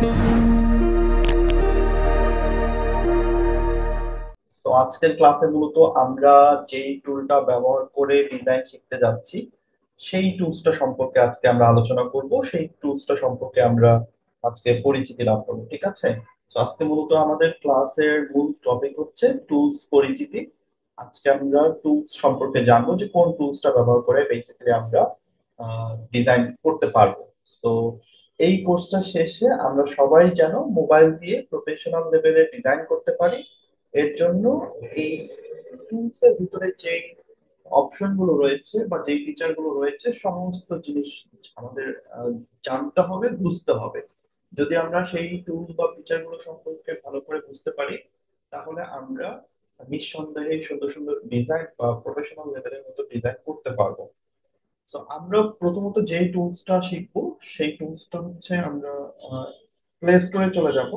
তো আজকের ক্লাসে মূলত আমরা যেই টুলটা ব্যবহার করে ডিজাইন শিখতে যাচ্ছি সেই টুলসটা সম্পর্কে আজকে আমরা আলোচনা করব। সেই টুলসটা সম্পর্কে আমরা আজকে পরিচিতি লাভ করবো, ঠিক আছে? তো আজকে মূলত আমাদের ক্লাসের মূল টপিক হচ্ছে টুলস পরিচিতি। আজকে আমরা টুলস সম্পর্কে জানবো যে কোন টুলসটা ব্যবহার করে বেসিক্যালি আমরা ডিজাইন করতে পারবো। তো এই কোর্সটা শেষে আমরা সবাই যেন মোবাইল দিয়ে প্রফেশনাল লেভেলে ডিজাইন করতে পারি। এর জন্য এই টুলস এর ভিতরে যে অপশন গুলো রয়েছে বা যে ফিচার গুলো রয়েছে সমস্ত জিনিস আমাদের জানতে হবে, বুঝতে হবে। যদি আমরা সেই টুল বা ফিচার গুলো সম্পর্কে ভালো করে বুঝতে পারি, তাহলে আমরা নিঃসন্দেহে সুন্দর সুন্দর ডিজাইন বা প্রফেশনাল লেভেলের মতো ডিজাইন করতে পারবো। তো আমরা প্রথমত যে টুলসটা শিখবো সেই টুলসটা হচ্ছে আমরা প্লে স্টোরে চলে যাব।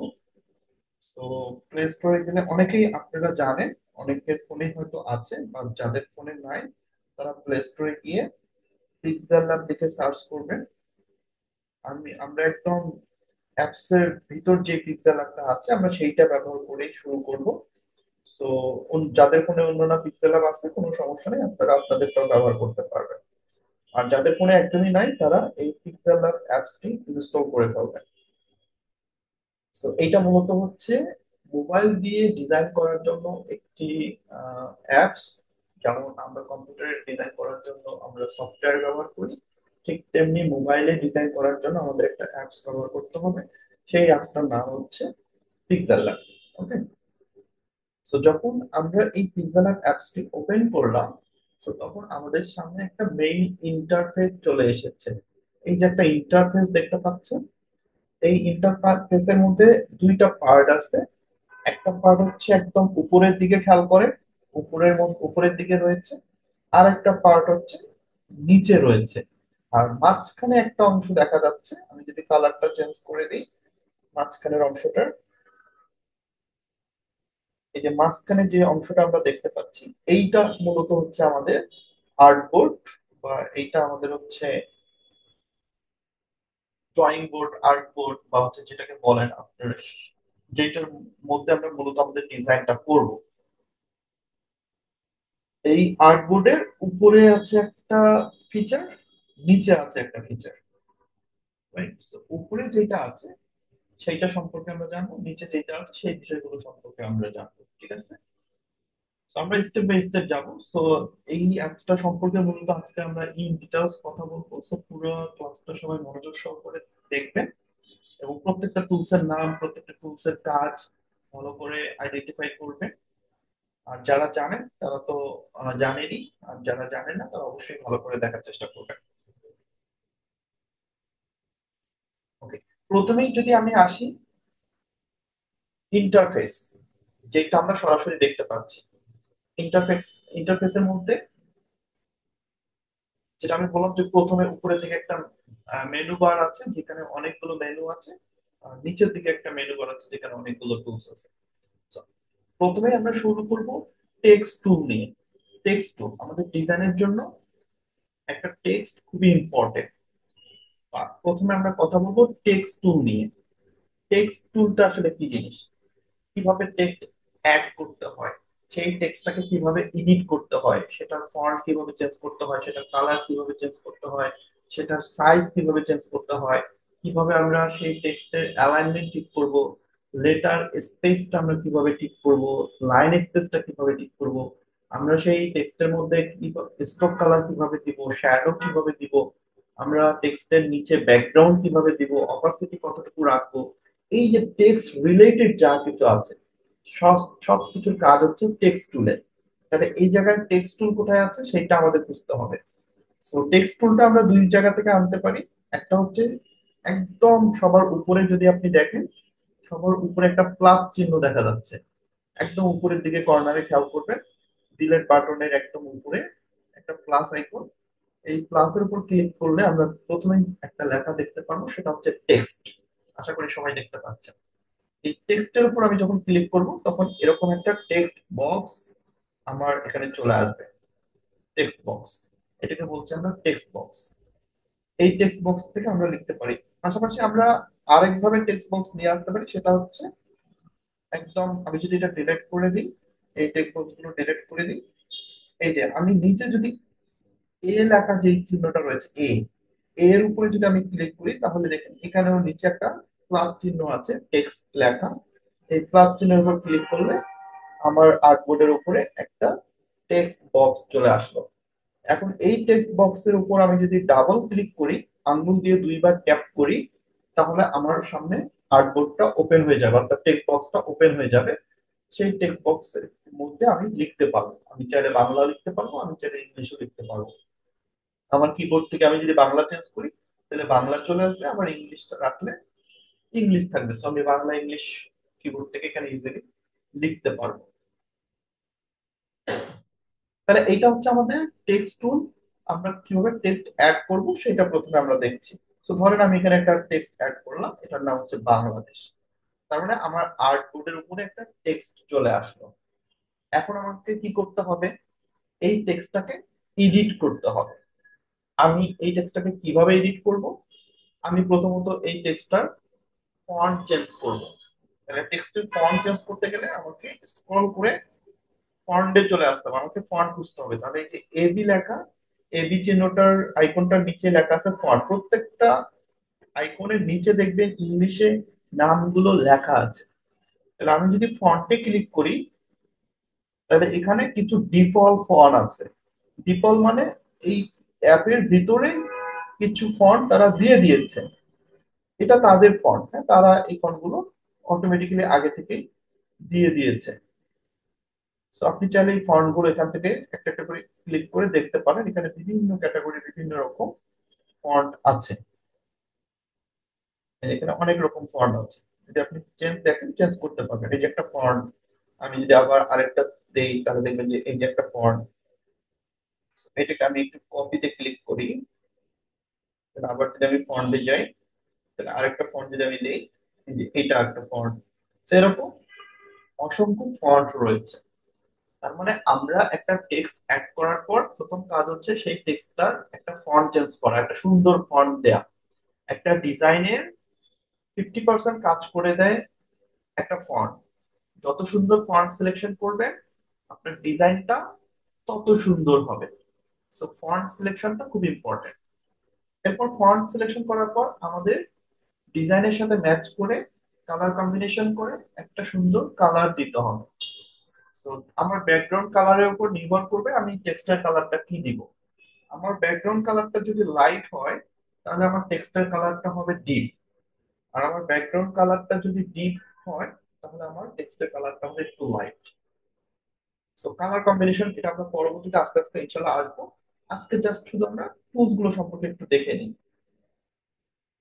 তো প্লে স্টোরে গেলে অনেকেই আপনারা জানেন, অনেকের ফোনে হয়তো আছে, বা যাদের ফোনে নাই তারা প্লে স্টোরে গিয়ে পিক্সেল ল্যাব লিখে সার্চ করবেন। আমরা একদম অ্যাপস এর ভিতর যে পিক্সেল ল্যাবটা আছে আমরা সেইটা ব্যবহার করেই শুরু করব। সো যাদের ফোনে অন্য পিক্সেল ল্যাব আছে কোনো সমস্যা নেই, আপনারা আপনাদেরটাও ব্যবহার করতে পারবেন। আর যাদের ফোনে একদমই নাই তারা এই পিক্সেল ল্যাব অ্যাপসটি ইনস্টল করে ফেলবেন। তো এইটা মূলত হচ্ছে মোবাইল দিয়ে ডিজাইন করার জন্য একটি অ্যাপস। যেমন আমরা কম্পিউটারে ডিজাইন করার জন্য আমরা সফটওয়্যার ব্যবহার করি, ঠিক তেমনি মোবাইলে ডিজাইন করার জন্য আমাদের একটা অ্যাপস ব্যবহার করতে হবে। সেই অ্যাপসটার নাম হচ্ছে পিক্সেল ল্যাব। ওকে। সো যখন আমরা এই পিক্সেল ল্যাব অ্যাপসটি ওপেন করলাম, সো তখন আমাদের সামনে একটা মেইন ইন্টারফেস চলে এসেছে। এই যে একটা ইন্টারফেস দেখতে পাচ্ছেন, এই ইন্টারফেসের মধ্যে দুইটা পার্ট আছে। একটা পার্ট হচ্ছে একদম উপরের দিকে, খেয়াল করে উপরের দিকে রয়েছে। আর একটা পার্ট হচ্ছে নিচে রয়েছে। আর মাঝখানে একটা অংশ দেখা যাচ্ছে, আমি যদি কালারটা চেঞ্জ করে দিই মাঝখানের অংশটার, এই যে মাঝখানে যে অংশটা আমরা দেখতে পাচ্ছি এইটা মূলত হচ্ছে আমাদের আর্টবোর্ড, বা এইটা আমাদের হচ্ছে ড্রয়িং বোর্ড, আর্টবোর্ড, বা হচ্ছে যেটাকে বলেন আপনার, যেটার মধ্যে আমরা মূলত আমাদের ডিজাইনটা করব। এই আর্টবোর্ডের উপরে আছে একটা ফিচার, নিচে আছে একটা ফিচার, রাইট? উপরে যেটা আছে সেইটা সম্পর্কে আমরা জানবো, নিচে যেটা আছে সেই বিষয়গুলো সম্পর্কে আমরা জানবো, ঠিক আছে? তো আমরা স্টেপ বাই স্টেপ যাবো। সো এই অ্যাপসটা সম্পর্কে মূলত আজকে আমরা ইন ডিটেলস কথা বলবো। সো পুরো ক্লাসটা সবাই মনোযোগ সহকারে দেখবেন এবং প্রত্যেকটা টুলস এর নাম, প্রত্যেকটা টুলস এর কাজ ভালো করে আইডেন্টিফাই করবেন। আর যারা জানেন তারা তো জানেনই, আর যারা জানেন না তারা অবশ্যই ভালো করে দেখার চেষ্টা করবেন। ওকে। প্রথমেই যদি আমি আসি ইন্টারফেস, যেটা আমরা সরাসরি দেখতে পাচ্ছি। ইন্টারফেস ইন্টারফেসের মধ্যে যেটা আমি বললাম যে প্রথমে উপরের দিকে একটা মেনু বার আছে যেখানে অনেকগুলো মেনু আছে, আর নিচের দিকে একটা মেনু বার আছে যেখানে অনেকগুলো টুলস আছে। So, প্রথমে আমরা শুরু করব টেক্সট টুল নিয়ে। টেক্সট টুল আমাদের ডিজাইনের জন্য একটা টেক্সট খুবই ইম্পর্টেন্ট। প্রথমে আমরা কথা বলবো টেক্সট টুল নিয়ে। টেক্সট টুলটা আসলে কি জিনিস, কিভাবে টেক্সট অ্যাড করতে হয়, সেই টেক্সটটাকে কিভাবে এডিট করতে হয়, সেটার ফন্ট কিভাবে চেঞ্জ করতে হয়, সেটার কালার কিভাবে চেঞ্জ করতে হয়, সেটার সাইজ কিভাবে চেঞ্জ করতে হয়, কিভাবে আমরা সেই টেক্সটের অ্যালাইনমেন্ট ঠিক করব, লেটার স্পেসটা আমরা কিভাবে ঠিক করব, লাইন স্পেসটা কিভাবে ঠিক করব, আমরা সেই টেক্সটের মধ্যে স্ট্রোক কালার কিভাবে দিব, শ্যাডো কিভাবে দিব, আমরা টেক্সটের নিচে ব্যাকগ্রাউন্ড কিভাবে দিব, অপাসিটি কতটুকু রাখবো, এই যে টেক্সট রিলেটেড যা কিছু আছে সব সবকিছুর কাজ হচ্ছে টেক্সট টুলের। তাহলে এই জায়গায় টেক্সট টুল কোথায় আছে সেটা আমাদের বুঝতে হবে। সো টেক্সট টুলটা আমরা দুই জায়গা থেকে আনতে পারি। একটা হচ্ছে একদম সবার উপরে, যদি আপনি দেখেন সবার উপরে একটা প্লাস চিহ্ন দেখা যাচ্ছে, একদম উপরের দিকে কর্নারে খেয়াল করবেন, ডিলেট বাটনের একদম উপরে একটা প্লাস আইকন। এই প্লাসের উপর ক্লিক করলে আমরা প্রথমেই একটা লেখা দেখতে পাবো, সেটা হচ্ছে টেক্সট। আশা করি সবাই দেখতে পাচ্ছেন। এই টেক্সটের উপর আমি যখন ক্লিক করব তখন এরকম একটা টেক্সট বক্স আমার এখানে চলে আসবে। টেক্সট বক্স, এটাকে বলছি আমরা টেক্সট বক্স। এই টেক্সট বক্স থেকে আমরা লিখতে পারি। পাশাপাশি আমরা আরেকভাবে টেক্সট বক্স নিয়ে আসতে পারি, সেটা হচ্ছে একদম আমি যদি এটা ডিলিট করে দিই, এই টেক্সট বক্স গুলো ডিলিট করে দিই, এই যে আমি নিচে যদি এ লেখা যে চিহ্নটা রয়েছে এ, এর উপরে যদি আমি ক্লিক করি তাহলে দেখেন এখানেও নিচে একটা প্লাস চিহ্ন আছে টেক্সট লেখা। এই প্লাস চিহ্নের উপর ক্লিক করলে আমার আর্টবোর্ডের উপরে একটা টেক্সট বক্স চলে আসলো। এখন এই টেক্সট বক্সের উপর আমি যদি ডাবল ক্লিক করি, আঙ্গুল দিয়ে দুইবার ট্যাপ করি, তাহলে আমার সামনে আর্টবোর্ডটা ওপেন হয়ে যাবে, অর্থাৎ টেক্সট বক্সটা ওপেন হয়ে যাবে। সেই টেক্সট বক্সের মধ্যে আমি লিখতে পারবো, আমি চাইলে বাংলা লিখতে পারবো, আমি চাইলে ইংলিশও লিখতে পারবো। আমার কিবোর্ড থেকে আমি যদি বাংলা চেঞ্জ করি তাহলে বাংলা চলে আসবে, আমার ইংলিশটা রাখলে ইংলিশ থাকবে। সো আমি বাংলা ইংলিশ কিবোর্ড থেকে এখানে ইজিলি লিখতে পারবো। তাহলে এইটা হচ্ছে আমাদের টেক্সট টুল। আমরা কিভাবে টেক্সট অ্যাড করব সেটা প্রথমে আমরা দেখছি। তো ধরেন আমি এখানে একটা টেক্সট অ্যাড করলাম, এটার নাম হচ্ছে বাংলাদেশ। তার মানে আমার আর্টবোর্ডের উপরে একটা টেক্সট চলে আসলো। এখন আমাকে কি করতে হবে, এই টেক্সটটাকে এডিট করতে হবে। আমি এই টেক্সটটাকে কিভাবে এডিট করব, আমি প্রথমত এই টেক্সটটার ফন্ট চেঞ্জ করব। তাহলে টেক্সটের ফন্ট চেঞ্জ করতে গেলে আমাকে স্ক্রল করে ফন্টে চলে আসতে হবে, আমাকে ফন্ট বুঝতে হবে। তাহলে এই যে এবি লেখা, এবি চিহ্নটার আইকনটার নিচে লেখা আছে ফন্ট। প্রত্যেকটা আইকনের নিচে দেখবেন ইংলিশে নামগুলো লেখা আছে। তাহলে আমি যদি ফন্টে ক্লিক করি তাহলে এখানে কিছু ডিফল্ট ফন্ট আছে। ডিফল্ট মানে এই অ্যাপের ভিতরে কিছু ফন্ট তারা দিয়ে দিয়েছে, এটা তাদের ফন্ট, হ্যাঁ, তারা এই ফন্ট গুলো অটোমেটিক্যালি আগে থেকেই দিয়ে দিয়েছে। সো আপনি চাইলে এই ফন্ট গুলো এখান থেকে একটা একটা করে ক্লিক করে দেখতে পারেন, এখানে বিভিন্ন ক্যাটাগরি বিভিন্ন রকম ফন্ট আছে। এখানে অনেক রকম ফন্ট আছে, যদি আপনি চেঞ্জ দেখেন চেঞ্জ করতে পারবেন। এই যে একটা ফন্ট, আমি যদি আবার আরেকটা দেই তাহলে দেখবেন যে এই যে একটা ফন্ট, এটাকে আমি একটু কপিতে ক্লিক করি, তাহলে আবার যদি আমি ফন্টে যাই তাহলে আরেকটা ফন্ট যদি আমি দেই, এই যে এটা একটা ফন্ট। সেরকম অসংখ্য ফন্ট রয়েছে। তার মানে আমরা একটা টেক্সট অ্যাড করার পর প্রথম কাজ হচ্ছে সেই টেক্সটটার একটা ফন্ট চেঞ্জ করা, একটা সুন্দর ফন্ট দেয়া। একটা ডিজাইনের 50% কাজ করে দেয় একটা ফন্ট। যত সুন্দর ফন্ট সিলেকশন করবেন আপনার ডিজাইনটা তত সুন্দর হবে। সো ফন্ট সিলেকশনটা খুব ইম্পর্টেন্ট। এরপর ফন্ট সিলেকশন করার পর আমাদের ডিজাইনের সাথে ম্যাচ করে কালার কম্বিনেশন করে একটা সুন্দর কালার দিতে হবে। তো আমার ব্যাকগ্রাউন্ড কালারের উপর নির্ভর করবে আমি টেক্সটার কালারটা কি দিব। আমার ব্যাকগ্রাউন্ড কালারটা যদি লাইট হয় তাহলে আমার টেক্সটার কালারটা হবে ডিপ। আর আমার ব্যাকগ্রাউন্ড কালারটা যদি ডিপ হয় তাহলে আমার টেক্সটার কালারটা হবে একটু লাইট। সো কালার কম্বিনেশন এটা আমরা পরবর্তীতে আস্তে আস্তে ইনশাল্লাহ আসবো। আজকে জাস্ট শুধু আমরা টুলস গুলো সম্পর্কে একটু দেখে নিই।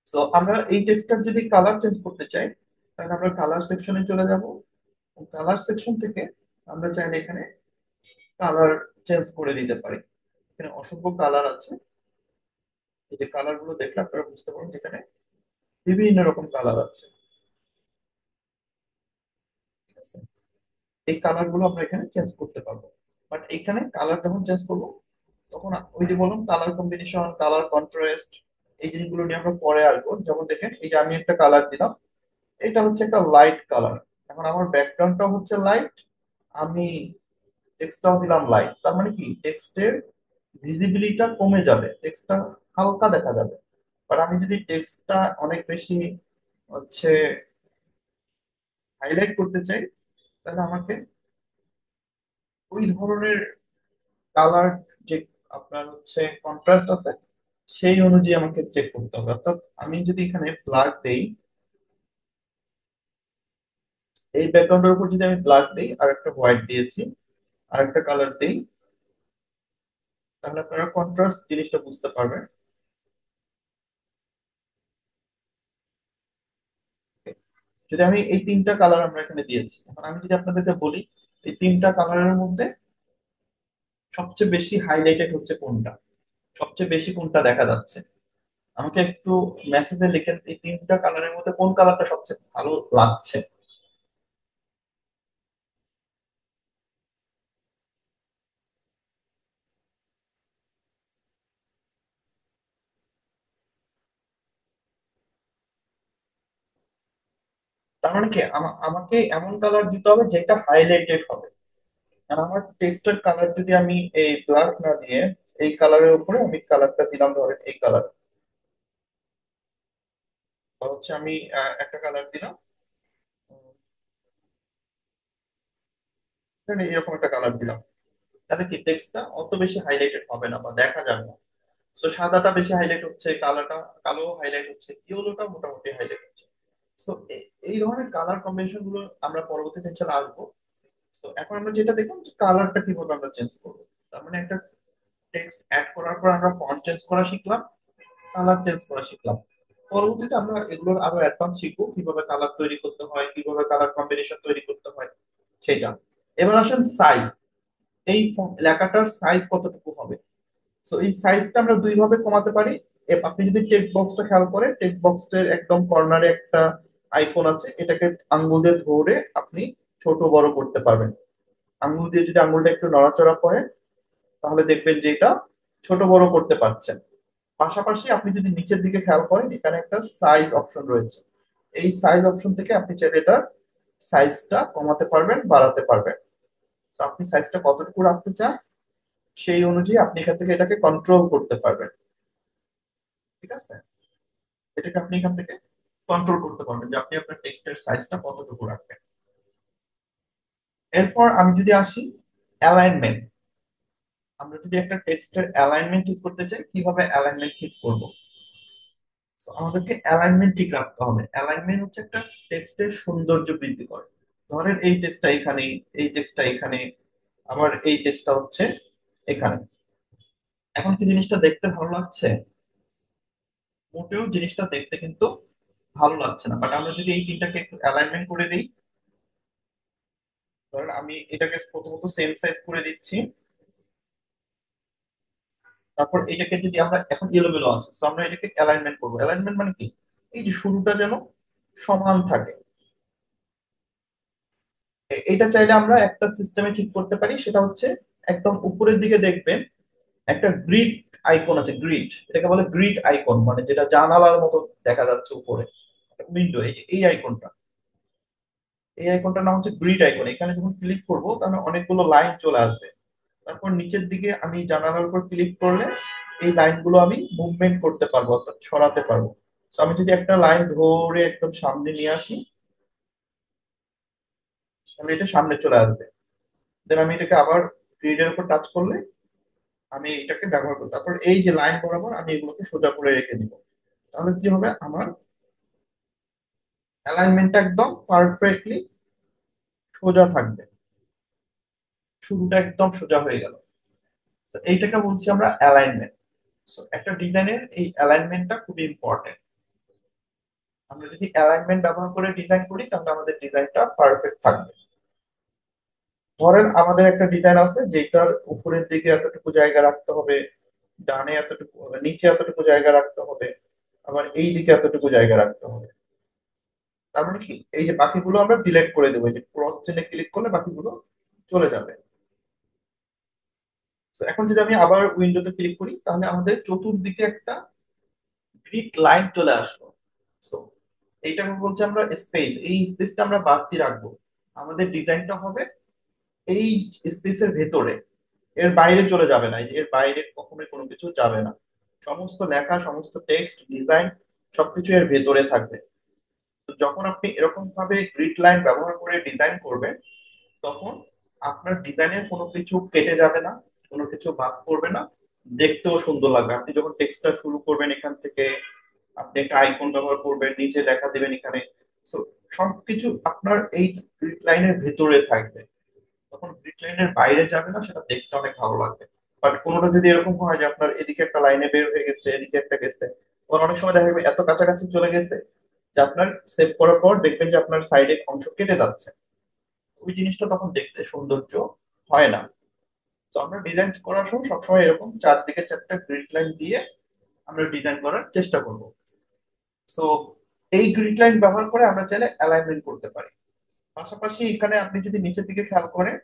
সো আমরা এই টেক্সটার যদি কালার চেঞ্জ করতে চাই তাহলে আমরা কালার সেকশনে চলে যাব। কালার সেকশন থেকে আমরা চাইলে এখানে কালার চেঞ্জ করে দিতে পারি। এখানে অসংখ্য কালার আছে, এই যে কালার গুলো দেখলে আপনারা বুঝতে পারবেন এখানে বিভিন্ন রকম কালার আছে। ঠিক আছে, এই কালার গুলো আমরা এখানে চেঞ্জ করতে পারবো। বাট এখানে কালার যখন চেঞ্জ করবো তখন ওই যে বললাম কালার কম্বিনেশন, কালার কন্ট্রাস্ট, এই জিনিসগুলো নিয়ে আমরা পরে আসবো। যেমন দেখেন এই যে আমি একটা কালার দিলাম, এটা হচ্ছে একটা লাইট কালার। এখন আমার ব্যাকগ্রাউন্ডটা হচ্ছে লাইট, আমি টেক্সটটাও দিলাম লাইট, তার মানে কি টেক্সটের ভিজিবিলিটিটা কমে যাবে, টেক্সটটা হালকা দেখা যাবে। বাট আমি যদি টেক্সটটা অনেক বেশি হচ্ছে হাইলাইট করতে চাই তাহলে আমাকে ওই ধরনের কালার যে আপনার হচ্ছে কন্ট্রাস্ট আছে সেই অনুযায়ী আমাকে চেক করতে হবে। অর্থাৎ আমি যদি এখানে ব্ল্যাক দেই, এই ব্যাকগ্রাউন্ডের উপর যদি আমি ব্ল্যাক দেই আর একটা হোয়াইট দিয়েছি আর একটা কালার দেই, তাহলে আপনারা কন্ট্রাস্ট জিনিসটা বুঝতে পারবেন। যদি আমি এই তিনটা কালার আমরা এখানে দিয়েছি, এখন আমি যদি আপনাদেরকে বলি এই তিনটা কালারের মধ্যে সবচেয়ে বেশি হাইলাইটেড হচ্ছে কোনটা, সবচেয়ে বেশি কোনটা দেখা যাচ্ছে, আমাকে একটু মেসেজে লিখেন এই তিনটা কালারের মধ্যে কোন কালারটা সবচেয়ে ভালো লাগছে। তার মানে কি আমাকে এমন কালার দিতে হবে যেটা হাইলাইটেড হবে। আর আমার টেক্সটের কালার যদি আমি এই ব্ল্যাক না দিয়ে এই কালারের উপরে আমি কালারটা দিলাম, ধরেন এই কালার, হচ্ছে আমি একটা কালার দিলাম, ধরেন এরকম একটা কালার দিলাম, তাহলে কি টেক্সটটা অত বেশি হাইলাইটেড হবে না বা দেখা যাবে না। তো সাদাটা বেশি হাইলাইট হচ্ছে, কালোটা কালো হাইলাইট হচ্ছে, ইয়েলোটা মোটামুটি হাইলাইট হচ্ছে। তো এই ধরনের কালার কম্বিনেশন গুলো আমরা পরবর্তীতে ইনশাল্লাহ আসবো। তো এখন আমরা যেটা দেখলাম যে কালারটা কিভাবে আমরা চেঞ্জ করবো। তার মানে একটা টেক্সট অ্যাড করার পর আমরা ফন্ট চেঞ্জ করা শিখলাম, কালার চেঞ্জ করা শিখলাম। পরবর্তীতে আমরা এগুলোর আরো অ্যাডভান্স শিখবো, কিভাবে কালার তৈরি করতে হয়, কিভাবে কালার কম্বিনেশন তৈরি করতে হয় সেটা। এবার আসেন সাইজ, এই লেখাটার সাইজ কতটুকু হবে। সো এই সাইজটা আমরা দুই ভাবে কমাতে পারি। আপনি যদি টেক্সট বক্সটা খেয়াল করেন, টেক্সট বক্সের একদম কর্নারে একটা আইকন আছে, এটাকে আঙ্গুল দিয়ে ধরে আপনি ছোট বড় করতে পারবেন। আঙ্গুল দিয়ে যদি আঙ্গুলটা একটু নড়াচড়া করেন তাহলে দেখবেন যে এটা ছোট বড় করতে পারছেন। পাশাপাশি আপনি যদি নিচের দিকে খেয়াল করেন, এখানে একটা সাইজ অপশন রয়েছে। এই সাইজ অপশন থেকে আপনি চাইলে এটার সাইজটা কমাতে পারবেন, বাড়াতে পারবেন। তো আপনি সাইজটা কতটুকু রাখতে চান সেই অনুযায়ী আপনি এখান থেকে এটাকে কন্ট্রোল করতে পারবেন। ঠিক আছে, এটাকে আপনি এখান থেকে কন্ট্রোল করতে পারবেন যে আপনি আপনার টেক্সটের সাইজটা কতটুকু রাখবেন। এরপর আমি যদি আসি অ্যালাইনমেন্ট, আমরা যদি একটা টেক্সটের অ্যালাইনমেন্ট ঠিক করতে চাই, কিভাবে অ্যালাইনমেন্ট ঠিক করব। তো আমাদেরকে অ্যালাইনমেন্ট ঠিক রাখতে হবে। অ্যালাইনমেন্ট হচ্ছে একটা টেক্সটের সৌন্দর্য বৃদ্ধি করে। ধরেন এই টেক্সটটা এখানে, এই টেক্সটটা এখানে, আবার এই টেক্সটটা হচ্ছে এখানে। এখন কি জিনিসটা দেখতে ভালো লাগছে? মোটেও জিনিসটা দেখতে কিন্তু ভালো লাগছে না। বাট আমরা যদি এই তিনটাকে একটু অ্যালাইনমেন্ট করে দিই, ধরেন আমি এটাকে প্রথমত সেম সাইজ করে দিচ্ছি, তারপর এটাকে যদি আমরা এখন এলোমেলো আছে তো আমরা এটাকে অ্যালাইনমেন্ট করবো। অ্যালাইনমেন্ট মানে কি, এই যে শুরুটা যেন সমান থাকে। এটা চাইলে আমরা একটা সিস্টেমে ঠিক করতে পারি, সেটা হচ্ছে একদম উপরের দিকে দেখবেন একটা গ্রিড আইকন আছে, গ্রিড, এটাকে বলে গ্রিড আইকন, মানে যেটা জানালার মতো দেখা যাচ্ছে উপরে উইন্ডো, এই যে এই আইকনটা, এই আইকনটার নাম হচ্ছে গ্রিড আইকন। এখানে যখন ক্লিক করব তাহলে অনেকগুলো লাইন চলে আসবে। তারপর নিচের দিকে আমি জানালার উপর ক্লিক করলে এই লাইনগুলো আমি মুভমেন্ট করতে পারবো, অর্থাৎ সরাতে পারবো। তো আমি যদি একটা লাইন ধরে একদম সামনে নিয়ে আসি তাহলে এটা সামনে চলে আসবে। দেন আমি এটাকে আবার গ্রিডের উপর টাচ করলে আমি এটাকে ব্যবহার করবো। তারপর এই যে লাইন বরাবর আমি এগুলোকে সোজা করে রেখে দিব। তাহলে কি হবে, আমার অ্যালাইনমেন্টটা একদম পারফেক্টলি সোজা থাকবে, শুরুটা একদম সোজা হয়ে গেল। তো এইটাকে বলছি আমরা অ্যালাইনমেন্ট। সো একটা ডিজাইনের এই অ্যালাইনমেন্টটা খুবই ইম্পর্টেন্ট। আমরা যদি অ্যালাইনমেন্ট ব্যবহার করে ডিজাইন করি তাহলে আমাদের ডিজাইনটা পারফেক্ট থাকবে। ধরেন আমাদের একটা ডিজাইন আছে যেটার উপরের দিকে এতটুকু জায়গা রাখতে হবে, ডানে এতটুকু, নিচে এতটুকু জায়গা রাখতে হবে, আবার এই দিকে এতটুকু জায়গা রাখতে হবে। তার মানে কি, এই যে বাকিগুলো আমরা ডিলিট করে দেবো, এই যে ক্রস চেনে ক্লিক করলে বাকিগুলো চলে যাবে। তো এখন যদি আমি আবার উইন্ডোতে ক্লিক করি তাহলে আমাদের চতুর্দিকে একটা গ্রিড লাইন চলে আসলো। সো এইটাকে বলছি আমরা স্পেস, এই স্পেসটা আমরা বাড়তি রাখবো। আমাদের ডিজাইনটা হবে এই স্পেসের ভেতরে, এর বাইরে চলে যাবে না, এই যে এর বাইরে কখনোই কোনো কিছু যাবে না। সমস্ত লেখা, সমস্ত টেক্সট, ডিজাইন সবকিছু এর ভেতরে থাকবে। তো যখন আপনি এরকম ভাবে গ্রিড লাইন ব্যবহার করে ডিজাইন করবেন তখন আপনার ডিজাইনের কোনো কিছু কেটে যাবে না, কোনো কিছু বাদ পড়বে না, দেখতেও সুন্দর লাগবে। আপনি যখন টেক্সটটা শুরু করবেন এখান থেকে, আপনি একটা আইকন ব্যবহার করবেন, নিচে লেখা দিবেন এখানে, তো সবকিছু আপনার এই গ্রিড লাইনের ভেতরে থাকবে, তখন গ্রিড লাইনের বাইরে যাবে না, সেটা দেখতে অনেক ভালো লাগবে। বাট কোনোটা যদি এরকম হয় যে আপনার এদিকে একটা লাইনে বের হয়ে গেছে, এদিকে একটা গেছে, তখন অনেক সময় দেখা যাবে এত কাছাকাছি চলে গেছে যে আপনার সেভ করার পর দেখবেন যে আপনার সাইডে অংশ কেটে যাচ্ছে, ওই জিনিসটা তখন দেখতে সৌন্দর্য হয় না। তো আমরা ডিজাইন করার সময় সবসময় এরকম চারদিকে চারটা গ্রিড লাইন দিয়ে আমরা ডিজাইন করার চেষ্টা করব। সো এই গ্রিড লাইন ব্যবহার করে আমরা চাইলে অ্যালাইনমেন্ট করতে পারি। পাশাপাশি এখানে আপনি যদি নিচের দিকে খেয়াল করেন,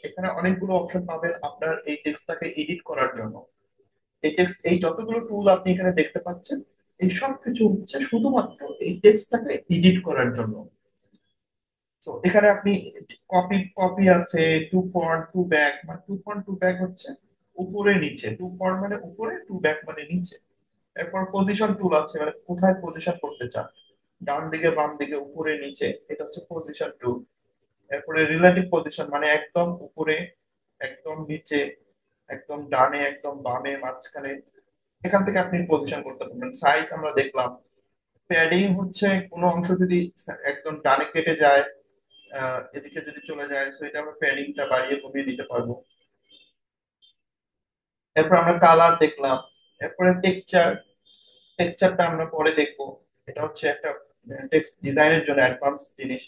এখানে অনেকগুলো অপশন পাবেন আপনার এই টেক্সটটাকে এডিট করার জন্য। এই টেক্সট, এই যতগুলো টুল আপনি এখানে দেখতে পাচ্ছেন, এই সব কিছু হচ্ছে শুধুমাত্র এই টেক্সটটাকে এডিট করার জন্য। তো এখানে আপনি কপি কপি আছে, টু ফ্রন্ট টু ব্যাক, মানে টু ফ্রন্ট টু ব্যাক হচ্ছে উপরে নিচে, টু ফ্রন্ট মানে উপরে, টু ব্যাক মানে নিচে। এরপর পজিশন টুল আছে, মানে কোথায় পজিশন করতে চান, ডান দিকে বাম দিকে উপরে নিচে, এটা হচ্ছে পজিশন টুল। এরপরে রিলেটিভ পজিশন মানে একদম উপরে, একদম নিচে, একদম ডানে, একদম বামে, মাঝখানে, এখান থেকে আপনি পজিশন করতে পারবেন। সাইজ আমরা দেখলাম। প্যাডিং হচ্ছে কোনো অংশ যদি একদম ডানে কেটে যায়, এদিকে যদি চলে যায়, সো এটা আমরা প্যাডিংটা বাড়িয়ে কমিয়ে দিতে পারবো। এরপর আমরা কালার দেখলাম। এরপরে টেক্সচার, টেক্সচারটা আমরা পরে দেখবো। এটা হচ্ছে একটা টেক্সট ডিজাইনের জন্য অ্যাডভান্স জিনিস।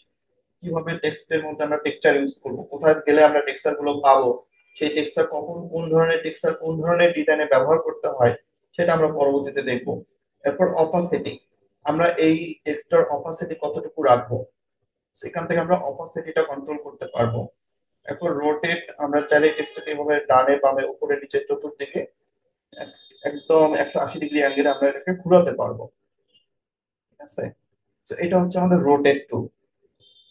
কিভাবে টেক্সটের মধ্যে আমরা টেক্সচার ইউজ করব, কোথায় গেলে আমরা টেক্সচার গুলো পাবো, সেই টেক্সচার কখন, কোন ধরনের টেক্সচার কোন ধরনের ডিজাইনে ব্যবহার করতে হয়, সেটা আমরা পরবর্তীতে দেখবো। এরপর অপাসিটি, আমরা এই টেক্সটার অপাসিটি কতটুকু রাখবো, সেখান থেকে আমরা অপাসিটিটা কন্ট্রোল করতে পারবো। এরপর রোটেট, আমরা চাইলে টেক্সটটাকে এভাবে ডানে বামে উপরে নিচে চতুর্দিকে একদম 180 ডিগ্রি অ্যাঙ্গেলে আমরা এটাকে ঘোরাতে পারবো। ঠিক আছে, তো এটা হচ্ছে আমাদের রোটেট টু।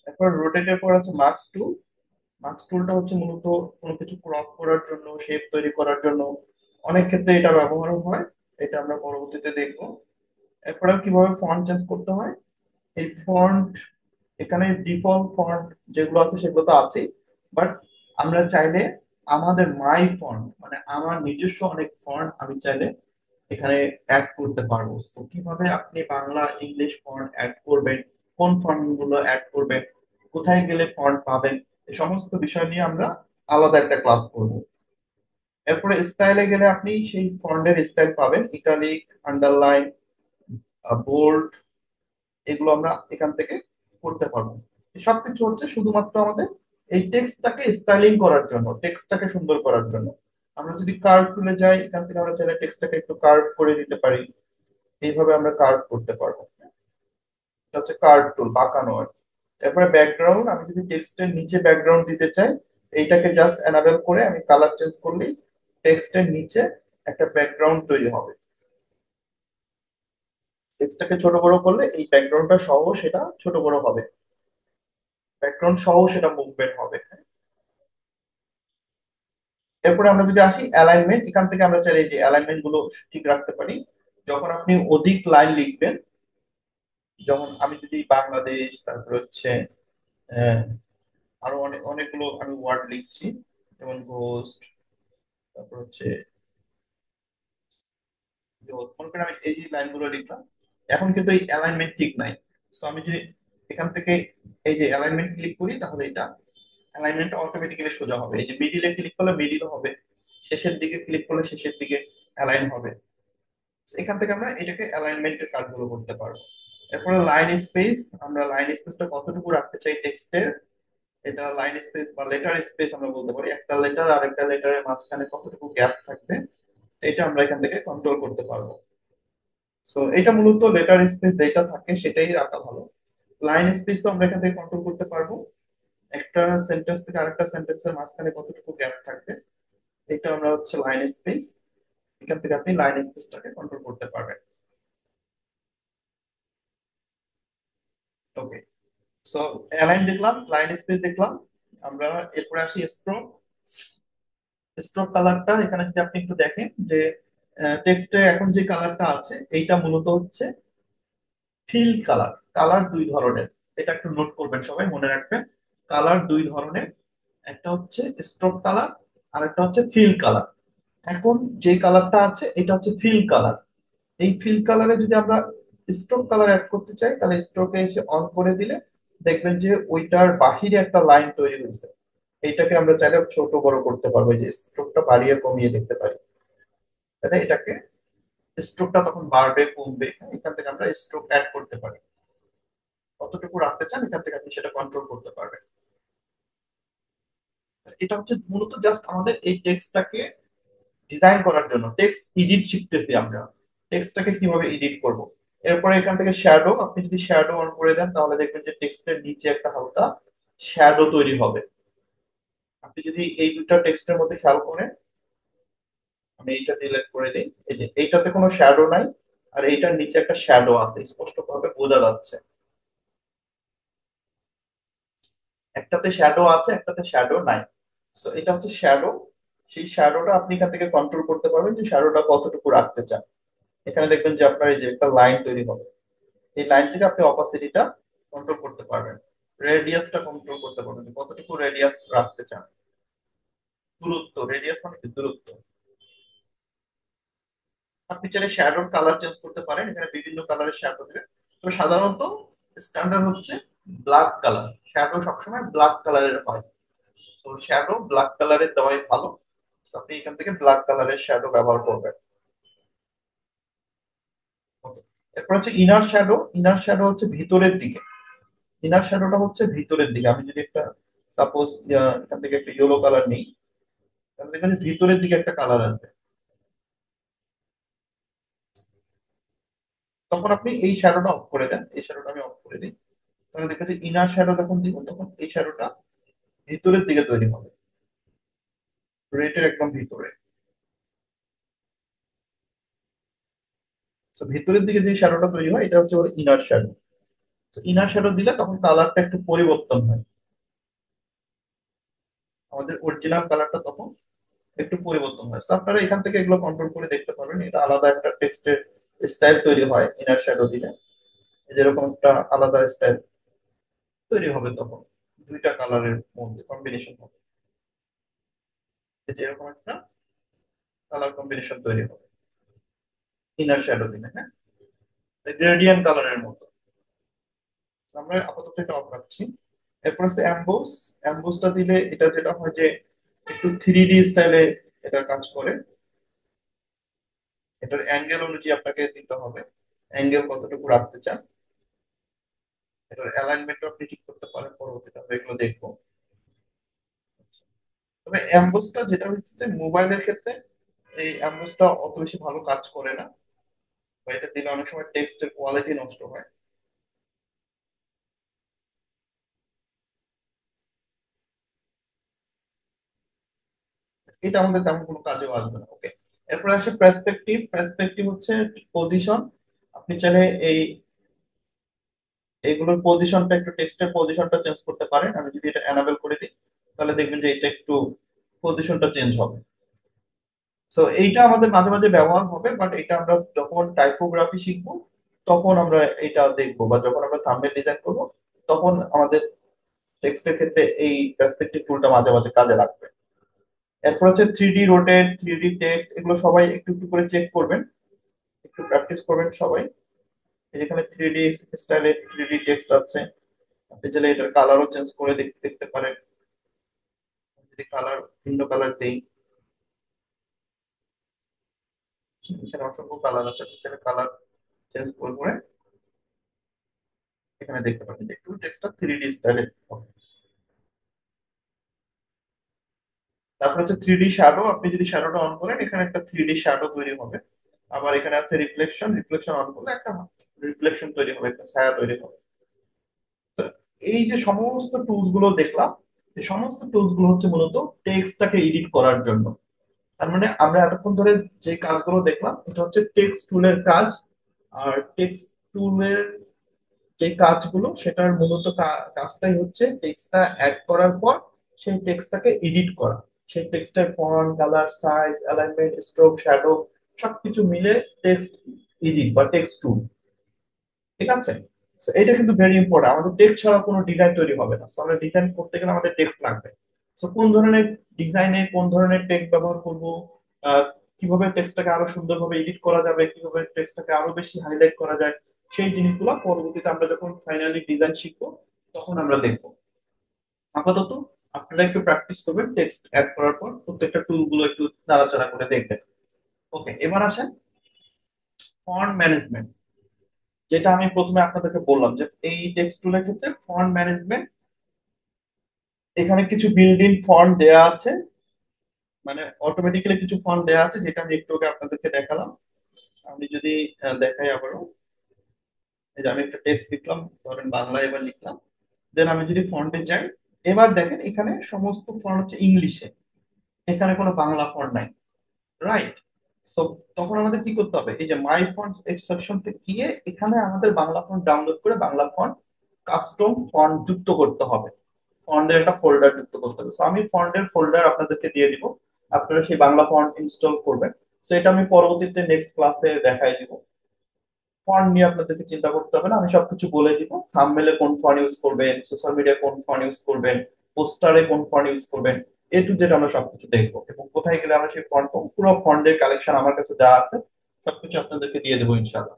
এরপর রোটেটের পর আছে মার্কস টু। মার্কস টুলটা হচ্ছে মূলত কোনো কিছু ক্রপ করার জন্য, শেপ তৈরি করার জন্য অনেক ক্ষেত্রে এটা ব্যবহার হয়। এটা আমরা পরবর্তীতে দেখবো। এরপরে কিভাবে ফন্ট চেঞ্জ করতে হয়, এই ফন্ট, এখানে ডিফল্ট ফন্ট যেগুলো আছে সেগুলো তো আছেই, বাট আমরা চাইলে আমাদের মাই ফন্ট মানে আমার নিজস্ব অনেক ফন্ট আমি চাইলে এখানে অ্যাড করতে পারবো। তো কিভাবে আপনি বাংলা ইংলিশ ফন্ট অ্যাড করবেন, কোন ফন্ট গুলো অ্যাড করবেন, কোথায় গেলে ফন্ট পাবেন, এই সমস্ত বিষয় নিয়ে আমরা আলাদা একটা ক্লাস করব। এরপরে স্টাইলে গেলে আপনি সেই ফন্টের স্টাইল পাবেন, ইটালিক, আন্ডারলাইন, বোল্ড, এগুলো আমরা এখান থেকে করতে পারবো। এই সবকিছু হচ্ছে শুধুমাত্র আমাদের এই টেক্সটটাকে স্টাইলিং করার জন্য, টেক্সটটাকে সুন্দর করার জন্য। আমরা যদি কার্ভ টুলে যাই, এখান থেকে আমরা চাইলে টেক্সটটাকে একটু কার্ভ করে দিতে পারি। এইভাবে আমরা কার্ভ করতে পারবো। এটা হচ্ছে কার্ভ টুল, বাঁকানো আর কি। এরপরে ব্যাকগ্রাউন্ড, আমি যদি টেক্সটের নিচে ব্যাকগ্রাউন্ড দিতে চাই, এইটাকে জাস্ট এনাবেল করে আমি কালার চেঞ্জ করলেই টেক্সটের নিচে একটা ব্যাকগ্রাউন্ড তৈরি হবে। টেক্সটটাকে ছোট বড় করলে এই ব্যাকগ্রাউন্ডটা সহ সেটা ছোট বড় হবে, ব্যাকগ্রাউন্ড সহ সেটা মুভমেন্ট হবে। এরপরে আমরা যদি আসি অ্যালাইনমেন্ট, এখান থেকে আমরা চাইলে এই যে অ্যালাইনমেন্ট গুলো ঠিক রাখতে পারি। যখন আপনি অধিক লাইন লিখবেন, যেমন আমি যদি বাংলাদেশ, তারপর হচ্ছে আহ, আরো অনেক অনেকগুলো আমি ওয়ার্ড লিখছি, যেমন ঘোস্ট, তারপর হচ্ছে মনে করেন আমি এই যে লাইনগুলো লিখলাম, এখন কিন্তু এই অ্যালাইনমেন্ট ঠিক নাই। তো আমি যদি এখান থেকে এই যে অ্যালাইনমেন্ট ক্লিক করি, তাহলে এটা অ্যালাইনমেন্ট অটোমেটিক্যালি সোজা হবে। এই যে মিডিলে ক্লিক করলে মিডিল হবে, শেষের দিকে ক্লিক করলে শেষের দিকে অ্যালাইন হবে। So, এখান থেকে আমরা এটাকে অ্যালাইনমেন্টের কাজগুলো করতে পারবো। এরপরে লাইন স্পেস, আমরা লাইন স্পেসটা কতটুকু রাখতে চাই টেক্সটের, এটা লাইন স্পেস বা লেটার স্পেস আমরা বলতে পারি, একটা লেটার আর একটা লেটারের মাঝখানে কতটুকু গ্যাপ থাকবে, এটা আমরা এখান থেকে কন্ট্রোল করতে পারবো। সো এটা মূলত লেটার স্পেস যেটা থাকে সেটাই রাখা ভালো। লাইন স্পেস তো আমরা এখান থেকে কন্ট্রোল করতে পারবো, একটা সেন্টেন্স থেকে আরেকটা সেন্টেন্সের মাঝখানে কতটুকু গ্যাপ থাকবে, এটা আমরা হচ্ছে লাইন স্পেস, এখান থেকে আপনি লাইন স্পেসটাকে কন্ট্রোল করতে পারবেন। ওকে, সো অ্যালাইন দেখলাম, লাইন স্পেস দেখলাম। আমরা এরপরে আসি স্ট্রোক। স্ট্রোক কালারটা এখানে যদি আপনি একটু দেখেন যে টেক্সটে এখন যে কালারটা আছে এইটা মূলত হচ্ছে ফিল কালার। কালার দুই ধরনের, এটা একটু নোট করবেন, সবাই মনে রাখবেন। কালার দুই ধরনের, একটা হচ্ছে স্ট্রোক কালার আর একটা হচ্ছে ফিল কালার। এখন যে কালারটা আছে এটা হচ্ছে ফিল কালার। এই ফিল কালারে যদি আমরা স্ট্রোক কালার অ্যাড করতে চাই, তাহলে স্ট্রোকে এসে অন করে দিলে দেখবেন যে ওইটার বাহিরে একটা লাইন তৈরি হয়েছে। এইটাকে আমরা চাইলে ছোট বড় করতে পারবো, এই যে স্ট্রোকটা বাড়িয়ে কমিয়ে দেখতে পারি। তাহলে এটাকে স্ট্রোকটা তখন বাড়বে কমবে, এখান থেকে আমরা স্ট্রোক অ্যাড করতে পারি। কতটুকু রাখতে চান এখান থেকে আপনি সেটা কন্ট্রোল করতে পারবেন। এটা হচ্ছে মূলত জাস্ট আমাদের এই টেক্সটটাকে ডিজাইন করার জন্য, টেক্সট এডিট শিখতেছি আমরা, টেক্সটটাকে কিভাবে এডিট করব। এরপরে এখান থেকে শ্যাডো, আপনি যদি শ্যাডো অন করে দেন তাহলে দেখবেন যে টেক্সটের নিচে একটা হালকা শ্যাডো তৈরি হবে। আপনি যদি এই দুটো টেক্সটের মধ্যে খেয়াল করেন, আমি এইটা ডিলিট করে দিই, এই যে এইটাতে কোনো শ্যাডো নাই, আর এইটার নিচে একটা শ্যাডো আছে, স্পষ্টভাবে বোঝা যাচ্ছে। একটাতে শ্যাডো আছে, একটাতে শ্যাডো নাই। সো এটা হচ্ছে শ্যাডো। সেই শ্যাডোটা আপনি এখান থেকে কন্ট্রোল করতে পারবেন যে শ্যাডোটা কতটুকু রাখতে চান। এখানে দেখবেন যে আপনার এই যে একটা লাইন তৈরি হবে, এই লাইন থেকে আপনি অপাসিটিটা কন্ট্রোল করতে পারবেন, রেডিয়াসটা কন্ট্রোল করতে পারবেন যে কতটুকু রেডিয়াস রাখতে চান। দূরত্ব, রেডিয়াস মানে কি দূরত্ব। আপনি চাইলে শ্যাডোর কালার চেঞ্জ করতে পারেন, এখানে বিভিন্ন কালারের শ্যাডো দেবে। তবে সাধারণত স্ট্যান্ডার্ড হচ্ছে ব্ল্যাক কালার, শ্যাডো সবসময় ব্ল্যাক কালারের হয়। তো শ্যাডো ব্ল্যাক কালারের দেওয়াই ভালো। তো আপনি এখান থেকে ব্ল্যাক কালারের শ্যাডো ব্যবহার করবেন। ওকে, এরপর হচ্ছে ইনার শ্যাডো। ইনার শ্যাডো হচ্ছে ভিতরের দিকে। ইনার শ্যাডোটা হচ্ছে ভিতরের দিকে। আমি যদি একটা সাপোজ এখান থেকে একটা ইয়েলো কালার নিই, তাহলে দেখবেন যে ভিতরের দিকে একটা কালার আসবে। তখন আপনি এই শ্যাডোটা অফ করে দেন, এই শ্যাডোটা আমি অফ করে দিই। তাহলে দেখবেন যে ইনার শ্যাডো যখন দিব তখন এই শ্যাডোটা ভিতরের দিকে তৈরি হবে, রেটের একদম ভিতরে। তো ভিতরের দিকে যে শ্যাডোটা তৈরি হয় এটা হচ্ছে ইনার শ্যাডো। তো ইনার শ্যাডো দিলে তখন কালারটা একটু পরিবর্তন হয়, আমাদের অরিজিনাল কালারটা তখন একটু পরিবর্তন হয়। তো আপনারা এখান থেকে এগুলো কন্ট্রোল করে দেখতে পারবেন, এটা আলাদা একটা টেক্সটের স্টাইল তৈরি হয় ইনার শ্যাডো দিলে। যেরকম একটা আলাদা স্টাইল তৈরি হবে তখন, দুইটা কালারের মধ্যে কম্বিনেশন হবে, যেরকম একটা কালার কম্বিনেশন তৈরি হবে ইনার শ্যাডো দিলে। হ্যাঁ, গ্রেডিয়েন্ট কালারের মতো। আমরা আপাতত এটা অফ রাখছি। এরপর হচ্ছে অ্যাম্বোস। অ্যাম্বোসটা দিলে এটা যেটা হয় যে একটু 3D স্টাইলে এটা কাজ করে। এটার অ্যাঙ্গেল অনুযায়ী আপনাকে দিতে হবে, অ্যাঙ্গেল কতটুকু রাখতে চান। এটার অ্যালাইনমেন্টও আপনি ঠিক করতে পারেন, পরবর্তীতে আমরা এগুলো দেখবো। তবে অ্যাম্বোসটা যেটা হচ্ছে যে মোবাইলের ক্ষেত্রে এই অ্যাম্বোসটা অত বেশি ভালো কাজ করে না, বা এটা দিলে অনেক সময় টেক্সটের কোয়ালিটি নষ্ট হয়। এটা আমাদের তেমন কোনো কাজেও আসবে না। ওকে, এরপর আসে পার্সপেক্টিভ। পার্সপেক্টিভ হচ্ছে পজিশন। আপনি চাইলে এই এইগুলোর পজিশনটা একটু, টেক্সটের পজিশনটা চেঞ্জ করতে পারেন। আমি যদি এটা এনাবেল করে দিই তাহলে দেখবেন যে এটা একটু পজিশনটা চেঞ্জ হবে। সো এইটা আমাদের মাঝে মাঝে ব্যবহার হবে, বাট এটা আমরা যখন টাইপোগ্রাফি শিখবো তখন আমরা এটা দেখবো, বা যখন আমরা থাম্বনেল ডিজাইন করবো তখন আমাদের টেক্সটের ক্ষেত্রে এই পার্সপেক্টিভ টুলটা মাঝে মাঝে কাজে লাগবে। এরপর হচ্ছে 3D রোটেট, 3D টেক্সট, এগুলো সবাই একটু একটু করে চেক করবেন, একটু প্র্যাকটিস করবেন সবাই। এখানে 3D স্টাইলে 3D টেক্সট আছে, আপনি চাইলে এটার কালারও চেঞ্জ করে দেখতে দেখতে পারেন। যদি কালার ভিন্ন কালার দেই, এখানে অসংখ্য কালার আছে, আপনি চাইলে কালার চেঞ্জ করে করে এখানে দেখতে পাবেন যে একটু টেক্সটটা 3D স্টাইলে হবে। তারপর হচ্ছে 3D শ্যাডো। আপনি যদি শ্যাডোটা অন করেন এখানে একটা 3D শ্যাডো তৈরি হবে। আবার এখানে আছে রিফ্লেকশন। রিফ্লেকশন অন করলে একটা রিফ্লেকশন তৈরি হবে, একটা ছায়া তৈরি হবে। তো এই যে সমস্ত টুলস গুলো দেখলাম, এই সমস্ত টুলস গুলো হচ্ছে মূলত টেক্সটটাকে এডিট করার জন্য। তার মানে আমরা এতক্ষণ ধরে যে কাজগুলো দেখলাম এটা হচ্ছে টেক্সট টুলের কাজ। আর টেক্সট টুলের যে কাজগুলো সেটার মূলত কাজটাই হচ্ছে টেক্সটটা অ্যাড করার পর সেই টেক্সটটাকে এডিট করা। সেই টেক্সটের font, colour, size, alignment, stroke, shadow সবকিছু মিলে টেক্সট এডিট বা টেক্সট টুল। ঠিক আছে? তো এটা কিন্তু ভেরি ইম্পর্টেন্ট, আমাদের টেক্সট ছাড়া কোনো ডিজাইন তৈরি হবে না। তো আমরা ডিজাইন করতে গেলে আমাদের টেক্সট লাগবে। তো কোন ধরনের ডিজাইনে কোন ধরনের টেক্সট ব্যবহার করব, কিভাবে টেক্সটটাকে আরো সুন্দরভাবে এডিট করা যাবে, কিভাবে টেক্সটটাকে আরো বেশি হাইলাইট করা যায়, সেই জিনিসগুলো পরবর্তীতে আমরা যখন ফাইনালি ডিজাইন শিখবো তখন আমরা দেখবো। আপাতত আপনারা একটু প্র্যাকটিস করবেন, টেক্সট অ্যাড করার পর প্রত্যেকটা টুল গুলো একটু নাড়াচাড়া করে দেখবেন। ওকে, এবার আসেন ফন্ট ম্যানেজমেন্ট। যেটা আমি প্রথমে আপনাদেরকে বললাম যে এই টেক্সট টুলের ক্ষেত্রে ফন্ট ম্যানেজমেন্ট, এখানে কিছু বিল্ড ইন ফন্ট দেয়া আছে, মানে অটোমেটিক্যালি কিছু ফন্ট দেয়া আছে যেটা আমি একটু আগে আপনাদেরকে দেখালাম। আমি যদি দেখাই আবারও, এই যে আমি একটা টেক্সট লিখলাম, ধরেন বাংলা এবার লিখলাম, দেন আমি যদি ফন্টে যাই, এবার দেখেন এখানে সমস্ত ফন্ট হচ্ছে ইংলিশে, এখানে কোনো বাংলা ফন্ট নাই। রাইট? সো তখন আমাদের কি করতে হবে, এই যে মাই ফন্টস এক্সেপশন থেকে গিয়ে এখানে আমাদের বাংলা ফন্ট ডাউনলোড করে বাংলা ফন্ট, কাস্টম ফন্ট যুক্ত করতে হবে। ফন্টের একটা ফোল্ডার যুক্ত করতে হবে। তো আমি ফন্টের ফোল্ডার আপনাদেরকে দিয়ে দিব, আপনারা সেই বাংলা ফন্ট ইনস্টল করবেন। তো এটা আমি পরবর্তীতে নেক্সট ক্লাসে দেখাই দিব। ফন্ট নিয়ে আপনাদেরকে চিন্তা করতে হবে না, আমি সবকিছু বলে দিব। থাম্বনেলে কোন ফন্ট ইউজ করবেন, সোশ্যাল মিডিয়ায় কোন ফন্ট ইউজ করবেন, পোস্টারে কোন ফন্ট ইউজ করবেন, এ টু জেড আমরা সবকিছু দেখবো, এবং কোথায় গেলে আমরা সেই ফন্ট পাবো, পুরো ফন্টের কালেকশন আমার কাছে যা আছে সবকিছু আপনাদেরকে দিয়ে দেবো ইনশাআল্লাহ।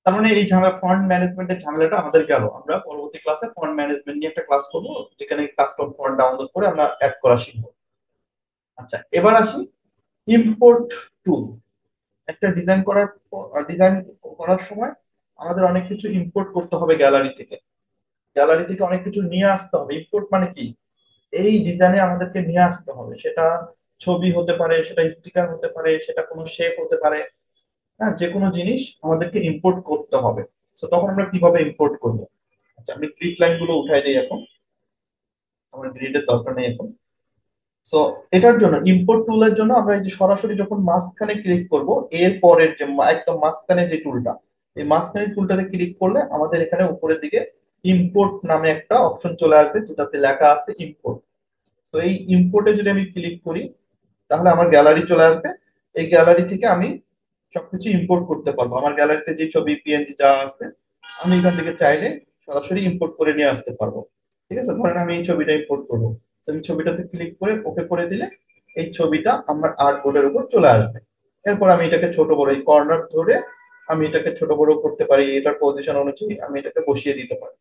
তার মানে এই ঝামেলা, ফন্ট ম্যানেজমেন্টের ঝামেলাটা আমাদের গেল। আমরা পরবর্তী ক্লাসে ফন্ট ম্যানেজমেন্ট নিয়ে একটা ক্লাস করবো, যেখানে কাস্টম ফন্ট ডাউনলোড করে আমরা অ্যাড করা শিখবো। আচ্ছা, এবার আসি ইম্পোর্ট টুল। একটা ডিজাইন করার সময় আমাদের অনেক কিছু ইম্পোর্ট করতে হবে গ্যালারি থেকে। গ্যালারি থেকে অনেক কিছু নিয়ে আসতে হবে। ইম্পোর্ট মানে কি? এই ডিজাইনে আমাদেরকে নিয়ে আসতে হবে, সেটা ছবি হতে পারে, সেটা স্টিকার হতে পারে, সেটা কোনো শেপ হতে পারে। হ্যাঁ, যে কোনো জিনিস আমাদেরকে ইম্পোর্ট করতে হবে। তো তখন আমরা কিভাবে ইম্পোর্ট করবো? আচ্ছা, আমি গ্রিড লাইন গুলো উঠাই দিই এখন, আমার গ্রিডের দরকার নেই এখন। সো এটার জন্য, ইম্পোর্ট টুলের জন্য আমরা এই যে সরাসরি যখন মাঝখানে ক্লিক করব, এর পরের যে একদম মাঝখানে যে টুলটা, এই মাঝখানে টুলটাতে ক্লিক করলে আমাদের এখানে উপরের দিকে ইম্পোর্ট নামে একটা অপশন চলে আসবে, যেটাতে লেখা আছে ইম্পোর্ট। তো এই ইম্পোর্টে যদি আমি ক্লিক করি, তাহলে আমার গ্যালারি চলে আসবে। এই গ্যালারি থেকে আমি সবকিছু ইম্পোর্ট করতে পারবো। আমার গ্যালারিতে যে ছবি পিএনজি যা আছে, আমি এখান থেকে চাইলে সরাসরি ইম্পোর্ট করে নিয়ে আসতে পারবো। ঠিক আছে, ধরেন আমি এই ছবিটা ইম্পোর্ট করবো। তো আমি ছবিটাতে ক্লিক করে ওকে করে দিলে এই ছবিটা আমার আর্টবোর্ডের উপর চলে আসবে। এরপর আমি এটাকে ছোট বড়, এই কর্নার ধরে আমি এটাকে ছোট বড় করতে পারি, এটার পজিশন অনুযায়ী আমি এটাকে বসিয়ে দিতে পারি।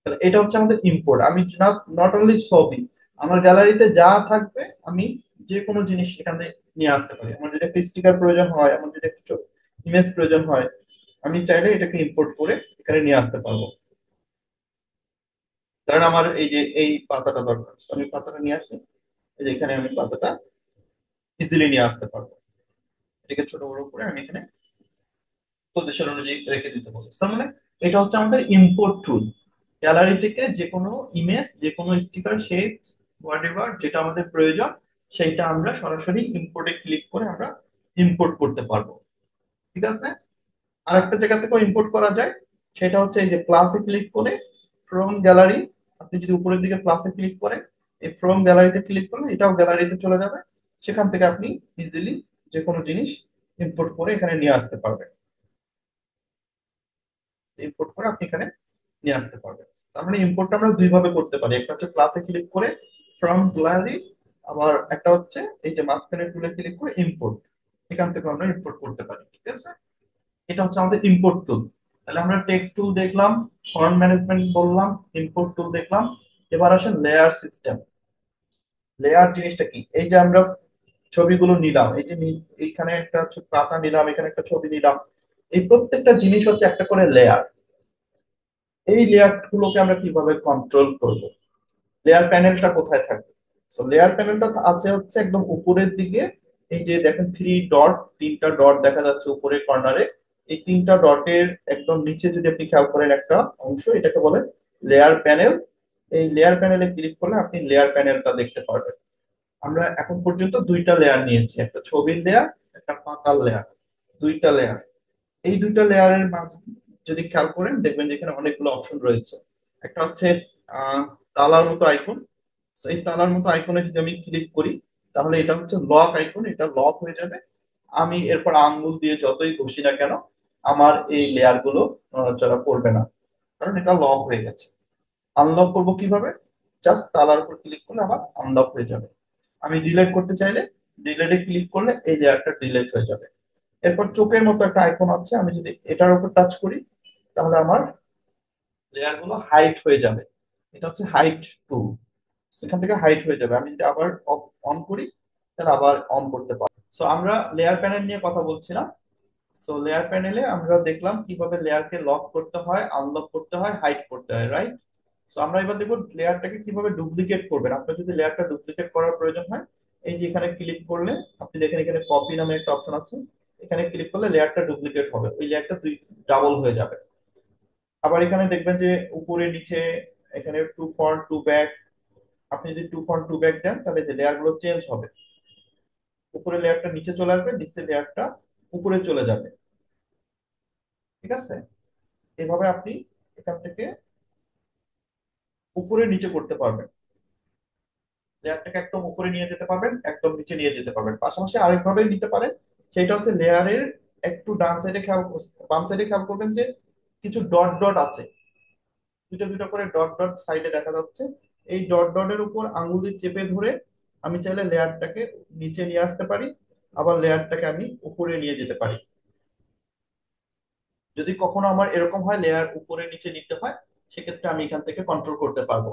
তাহলে এটা হচ্ছে আমাদের ইম্পোর্ট। আমি নট অনলি ছবি, আমার গ্যালারিতে যা থাকবে আমি যে কোনো জিনিস এখানে নিয়ে আসতে পারি। আমার যদি একটা স্টিকার প্রয়োজন হয়, আমার যদি একটা ইমেজ প্রয়োজন হয়, আমি চাইলে এটাকে ইম্পোর্ট করে এখানে নিয়ে আসতে পারবো। কারণ আমার এই যে এই পাতাটা দরকার, তো আমি পাতাটা নিয়ে আসি, এই যে এখানে আমি পাতাটা ইজিলি নিয়ে আসতে পারবো। এটাকে ছোট বড় করে আমি এখানে পজিশন অনুযায়ী রেখে দিতে পারবো। তার মানে এটা হচ্ছে আমাদের ইম্পোর্ট টুল। গ্যালারি থেকে যে কোনো ইমেজ, যে কোনো স্টিকার, শেপ, হোয়াট এভার যেটা আমাদের প্রয়োজন, সেইটা আমরা সরাসরি ইম্পোর্টে ক্লিক করে আমরা ইম্পোর্ট করতে পারবো। ঠিক আছে। আরেকটা জায়গা থেকেও ইম্পোর্ট করা যায়, সেটা হচ্ছে এই যে প্লাসে ক্লিক করে ফ্রম গ্যালারি। আপনি যদি উপরের দিকে প্লাসে ক্লিক করেন, এই ফ্রম গ্যালারিতে ক্লিক করলে এটাও গ্যালারিতে চলে যাবে। সেখান থেকে আপনি ইজিলি যে কোনো জিনিস ইম্পোর্ট করে এখানে নিয়ে আসতে পারবেন। ইম্পোর্ট করে আপনি এখানে নিয়ে আসতে পারবেন। তার মানে ইম্পোর্টটা আমরা দুই ভাবে করতে পারি, একটা হচ্ছে প্লাসে ক্লিক করে ফ্রম গ্যালারি, আবার একটা হচ্ছে এই যে মাঝখানে টুলে ক্লিক করে ইম্পোর্ট, এখান থেকে আমরা ইম্পোর্ট করতে পারি। ঠিক আছে, এটা হচ্ছে আমাদের ইম্পোর্ট টুল। তাহলে আমরা টেক্সট টুল দেখলাম, ফন্ট ম্যানেজমেন্ট বললাম, ইম্পোর্ট টুল দেখলাম। এবার আসেন লেয়ার সিস্টেম। লেয়ার জিনিসটা কি? এই যে আমরা ছবিগুলো নিলাম, এই যে এইখানে একটা পাতা নিলাম, এখানে একটা ছবি নিলাম, এই প্রত্যেকটা জিনিস হচ্ছে একটা করে লেয়ার। এই লেয়ার গুলোকে আমরা কিভাবে কন্ট্রোল করব? লেয়ার প্যানেলটা কোথায় থাকবে? সো লেয়ার প্যানেলটা আছে হচ্ছে একদম উপরের দিকে। এই যে দেখেন থ্রি ডট, তিনটা ডট দেখা যাচ্ছে উপরের কর্নারে। এই তিনটা ডটের একদম নিচে যদি আপনি খেয়াল করেন একটা অংশ, এটাকে বলে লেয়ার প্যানেল। এই লেয়ার প্যানেলে ক্লিক করলে আপনি লেয়ার প্যানেলটা দেখতে পারবেন। আমরা এখন পর্যন্ত দুইটা লেয়ার নিয়েছি, একটা ছবির লেয়ার, একটা পাতার লেয়ার, দুইটা লেয়ার। এই দুইটা লেয়ারের মাঝে যদি খেয়াল করেন, দেখবেন যে এখানে অনেকগুলো অপশন রয়েছে। একটা হচ্ছে আহ তালার মতো আইকন। এই তালার মতো আইকনে যদি আমি ক্লিক করি, তাহলে এটা হচ্ছে লক আইকন, এটা লক হয়ে যাবে। আমি এরপর আঙ্গুল দিয়ে যতই ঘষি না কেন, আমার এই লেয়ার গুলো নড়াচড়া করবে না, কারণ এটা লক হয়ে গেছে। আনলক করবো কিভাবে? জাস্ট তালার উপর ক্লিক করলে আমার আনলক হয়ে যাবে। আমি ডিলিট করতে চাইলে ডিলিটে ক্লিক করলে এই লেয়ারটা ডিলিট হয়ে যাবে। এরপর চোখের মতো একটা আইকন আছে, আমি যদি এটার উপর টাচ করি, তাহলে আমার লেয়ার গুলো হাইট হয়ে যাবে। এটা হচ্ছে হাইট টুল। সেখান থেকে হাইট হয়ে যাবে। আমি যদি আবার অন করি, তাহলে আবার অন করতে পারবো। সো আমরা লেয়ার প্যানেল নিয়ে কথা বলছিলাম। সো লেয়ার প্যানেলে আমরা দেখলাম কিভাবে লেয়ারকে লক করতে হয়, আনলক করতে হয়, হাইড করতে হয়, রাইট? সো আমরা এবার দেখব লেয়ারটাকে কিভাবে ডুপ্লিকেট করবেন। আপনার যদি লেয়ারটা ডুপ্লিকেট করার প্রয়োজন হয়, এই যে এখানে ক্লিক করলে আপনি দেখেন এখানে কপি নামে একটা অপশন আছে। এখানে ক্লিক করলে লেয়ারটা ডুপ্লিকেট হবে, ওই লেয়ারটা দুই ডাবল হয়ে যাবে। আবার এখানে দেখবেন যে উপরে নিচে এখানে টু ফ্রন্ট টু ব্যাক, আপনি যদি two front to back then, তাহলে যে লেয়ার গুলো চেঞ্জ হবে। উপরে লেয়ারটা নিচে চলে আসবে, নিচে লেয়ারটা উপরে চলে যাবে। ঠিক আছে, এভাবে আপনি এখান থেকে উপরে নিচে করতে পারবেন, লেয়ারটাকে একদম উপরে নিয়ে যেতে পারবেন, একদম নিচে নিয়ে যেতে পারবেন। পাশাপাশি আরেকভাবে নিতে পারেন, সেটা হচ্ছে লেয়ারের একটু ডান সাইডে খেয়াল, বাম সাইডে খেয়াল করবেন যে কিছু ডট ডট আছে, দুটো দুটো করে ডট ডট সাইডে দেখা যাচ্ছে। এই ডট ডটের উপর আঙুল দিয়ে চেপে ধরে আমি চাইলে লেয়ারটাকে নিচে নিয়ে আসতে পারি, আবার লেয়ারটাকে আমি উপরে নিয়ে যেতে পারি। যদি কখনো আমার এরকম হয় লেয়ার উপরে নিচে নিতে হয়, সেক্ষেত্রে আমি এখান থেকে কন্ট্রোল করতে পারবো।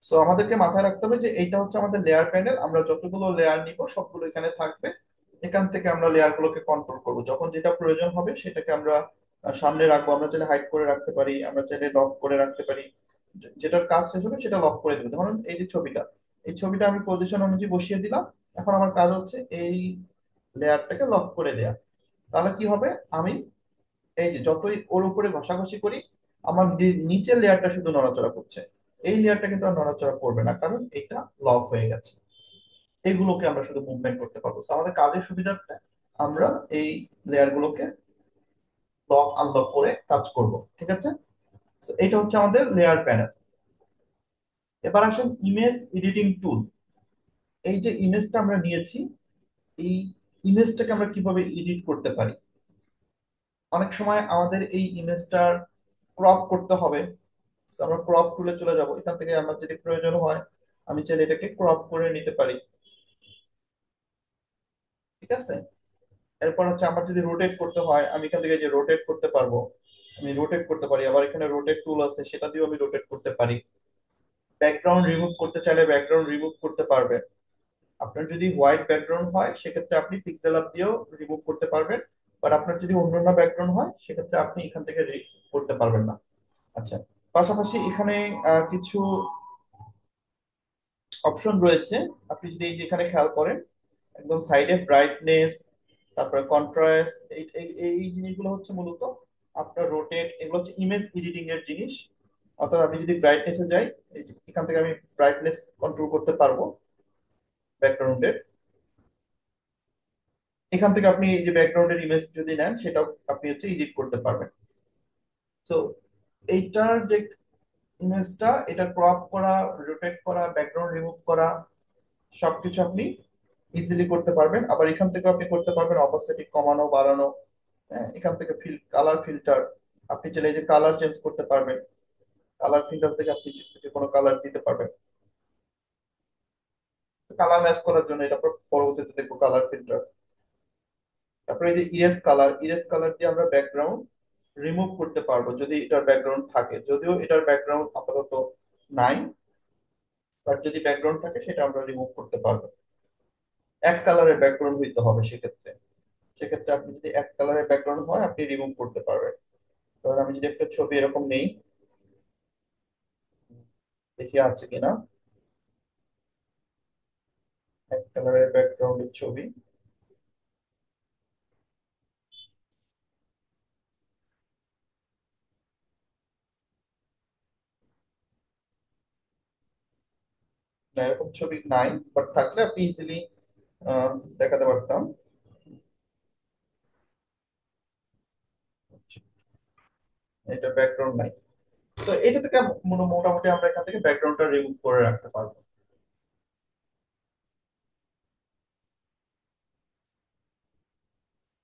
সো আমাদেরকে মাথায় রাখতে হবে যে এইটা হচ্ছে আমাদের লেয়ার প্যানেল, আমরা যতগুলো লেয়ার নিব সবগুলো এখানে থাকবে। এখান থেকে আমরা লেয়ার গুলোকে কন্ট্রোল করব, যখন যেটা প্রয়োজন হবে সেটাকে আমরা সামনে রাখবো। আমরা চাইলে হাইড করে রাখতে পারি, আমরা চাইলে লক করে রাখতে পারি। যেটার কাজ শেষ হবে সেটা লক করে দেবো। ধরুন এই যে ছবিটা, এই ছবিটা আমি পজিশন অনুযায়ী বসিয়ে দিলাম। এখন আমার কাজ হচ্ছে এই লেয়ারটাকে লক করে দেয়া। তাহলে কি হবে, আমি এই যে যতই ওর উপরে ঘষাঘষি করি, আমার নিচের লেয়ারটা শুধু নড়াচড়া করছে, এই লেয়ারটা কিন্তু আর নড়াচড়া করবে না, কারণ এটা লক হয়ে গেছে। এগুলোকে আমরা শুধু মুভমেন্ট করতে পারবো। So, আমাদের কাজের সুবিধার্থে আমরা এই লেয়ার গুলোকে লক আনলক করে কাজ করব, ঠিক আছে। So, এটা হচ্ছে আমাদের লেয়ার প্যানেল। এবার আসেন ইমেজ এডিটিং টুল। এই যে ইমেজটা আমরা নিয়েছি, এই ইমেজটাকে আমরা কিভাবে এডিট করতে পারি। অনেক সময় আমাদের এই ইমেজটার ক্রপ করতে হবে। So, আমরা ক্রপ টুলে চলে যাব, এখান থেকে আমার যদি প্রয়োজন হয় আমি চাইলে এটাকে ক্রপ করে নিতে পারি, ঠিক আছে। এরপর হচ্ছে আমার যদি রোটেট করতে হয়, আমি এখান থেকে যে রোটেট করতে পারবো, আমি রোটেট করতে পারি। আবার এখানে রোটেট টুল আছে, সেটা দিয়েও আমি রোটেট করতে পারি। ব্যাকগ্রাউন্ড রিমুভ করতে চাইলে ব্যাকগ্রাউন্ড রিমুভ করতে পারবেন। আপনার যদি হোয়াইট ব্যাকগ্রাউন্ড হয় সেক্ষেত্রে আপনি পিক্সেল আপ দিয়েও রিমুভ করতে পারবেন। বাট আপনার যদি অন্যান্য ব্যাকগ্রাউন্ড হয় সেক্ষেত্রে আপনি এখান থেকে করতে পারবেন না। আচ্ছা, পাশাপাশি এখানে কিছু অপশন রয়েছে। আপনি যদি এই যে এখানে খেয়াল করেন, একদম সাইডে ব্রাইটনেস, তারপরে কন্ট্রাস্ট, এই এই এই জিনিসগুলো হচ্ছে মূলত আপনার রোটেট, এগুলো হচ্ছে ইমেজ এডিটিং এর জিনিস। অর্থাৎ আমি যদি ব্রাইটনেসে যাই, এই যে এখান থেকে আমি ব্রাইটনেস কন্ট্রোল করতে পারবো ব্যাকগ্রাউন্ডের। এখান থেকে আপনি এই যে ব্যাকগ্রাউন্ডের ইমেজ যদি নেন সেটাও আপনি হচ্ছে এডিট করতে পারবেন। তো এইটার যে ইমেজটা, এটা ক্রপ করা, রোটেট করা, ব্যাকগ্রাউন্ড রিমুভ করা, সবকিছু আপনি ইজিলি করতে পারবেন। আবার এখান থেকে আপনি করতে পারবেন অপাসিটি কমানো বাড়ানো। হ্যাঁ, এখান থেকে কালার ফিল্টার, আপনি চাইলে এই যে কালার চেঞ্জ করতে পারবেন। কালার ফিল্টার থেকে আপনি যে যে কোনো কালার দিতে পারবেন, কালার ম্যাচ করার জন্য। এটা পরবর্তীতে দেখবো কালার ফিল্টার। তারপরে এই যে ইরেজ কালার, ইরেজ কালার দিয়ে আমরা ব্যাকগ্রাউন্ড রিমুভ করতে পারবো যদি এটার ব্যাকগ্রাউন্ড থাকে। যদিও এটার ব্যাকগ্রাউন্ড আপাতত নাই, বাট যদি ব্যাকগ্রাউন্ড থাকে সেটা আমরা রিমুভ করতে পারবো। এক কালারের ব্যাকগ্রাউন্ড হইতে হবে সেক্ষেত্রে। সেক্ষেত্রে আপনি যদি এক কালারের ব্যাকগ্রাউন্ড হয় আপনি রিমুভ করতে পারবেন। ধরুন আমি যদি একটা ছবি এরকম নেই, দেখি আছে কিনা, এক কালারের ব্যাকগ্রাউন্ডের ছবি। না, এরকম ছবি নাই, বাট থাকলে আপনি ইজিলি দেখাতে পারতাম। এটা ব্যাকগ্রাউন্ড নাই। তো এটা থেকে মোটামুটি আমরা এখান থেকে ব্যাকগ্রাউন্ডটা রিমুভ করে রাখতে পারবো।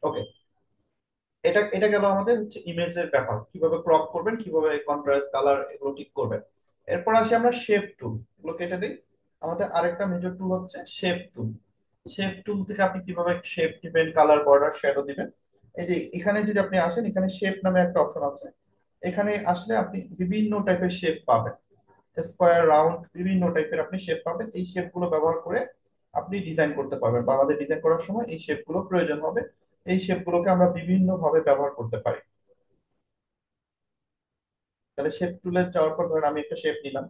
ওকে, এটা এটা গেল আমাদের হচ্ছে ইমেজের ব্যাপার, কিভাবে ক্রপ করবেন, কিভাবে কন্ট্রাস্ট কালার এগুলো ঠিক করবেন। এরপর আসি আমরা শেপ টুল, এগুলো কেটে দিই। আমাদের আরেকটা মেজর টুল হচ্ছে শেপ টুল। শেপ টুল থেকে আপনি কিভাবে শেপ দিবেন, কালার, বর্ডার, শ্যাডো দিবেন। এই যে এখানে যদি আপনি আসেন, এখানে শেপ নামে একটা অপশন আছে। এখানে আসলে আপনি বিভিন্ন টাইপের শেপ পাবেন, স্কোয়ার, রাউন্ড, বিভিন্ন টাইপের আপনি শেপ পাবেন। এই শেপ গুলো ব্যবহার করে আপনি ডিজাইন করতে পারবেন, বা আমাদের ডিজাইন করার সময় এই শেপ গুলো প্রয়োজন হবে। এই শেপ গুলোকে আমরা বিভিন্ন ভাবে ব্যবহার করতে পারি। তাহলে শেপ টুলে যাওয়ার পর ধরেন আমি একটা শেপ নিলাম,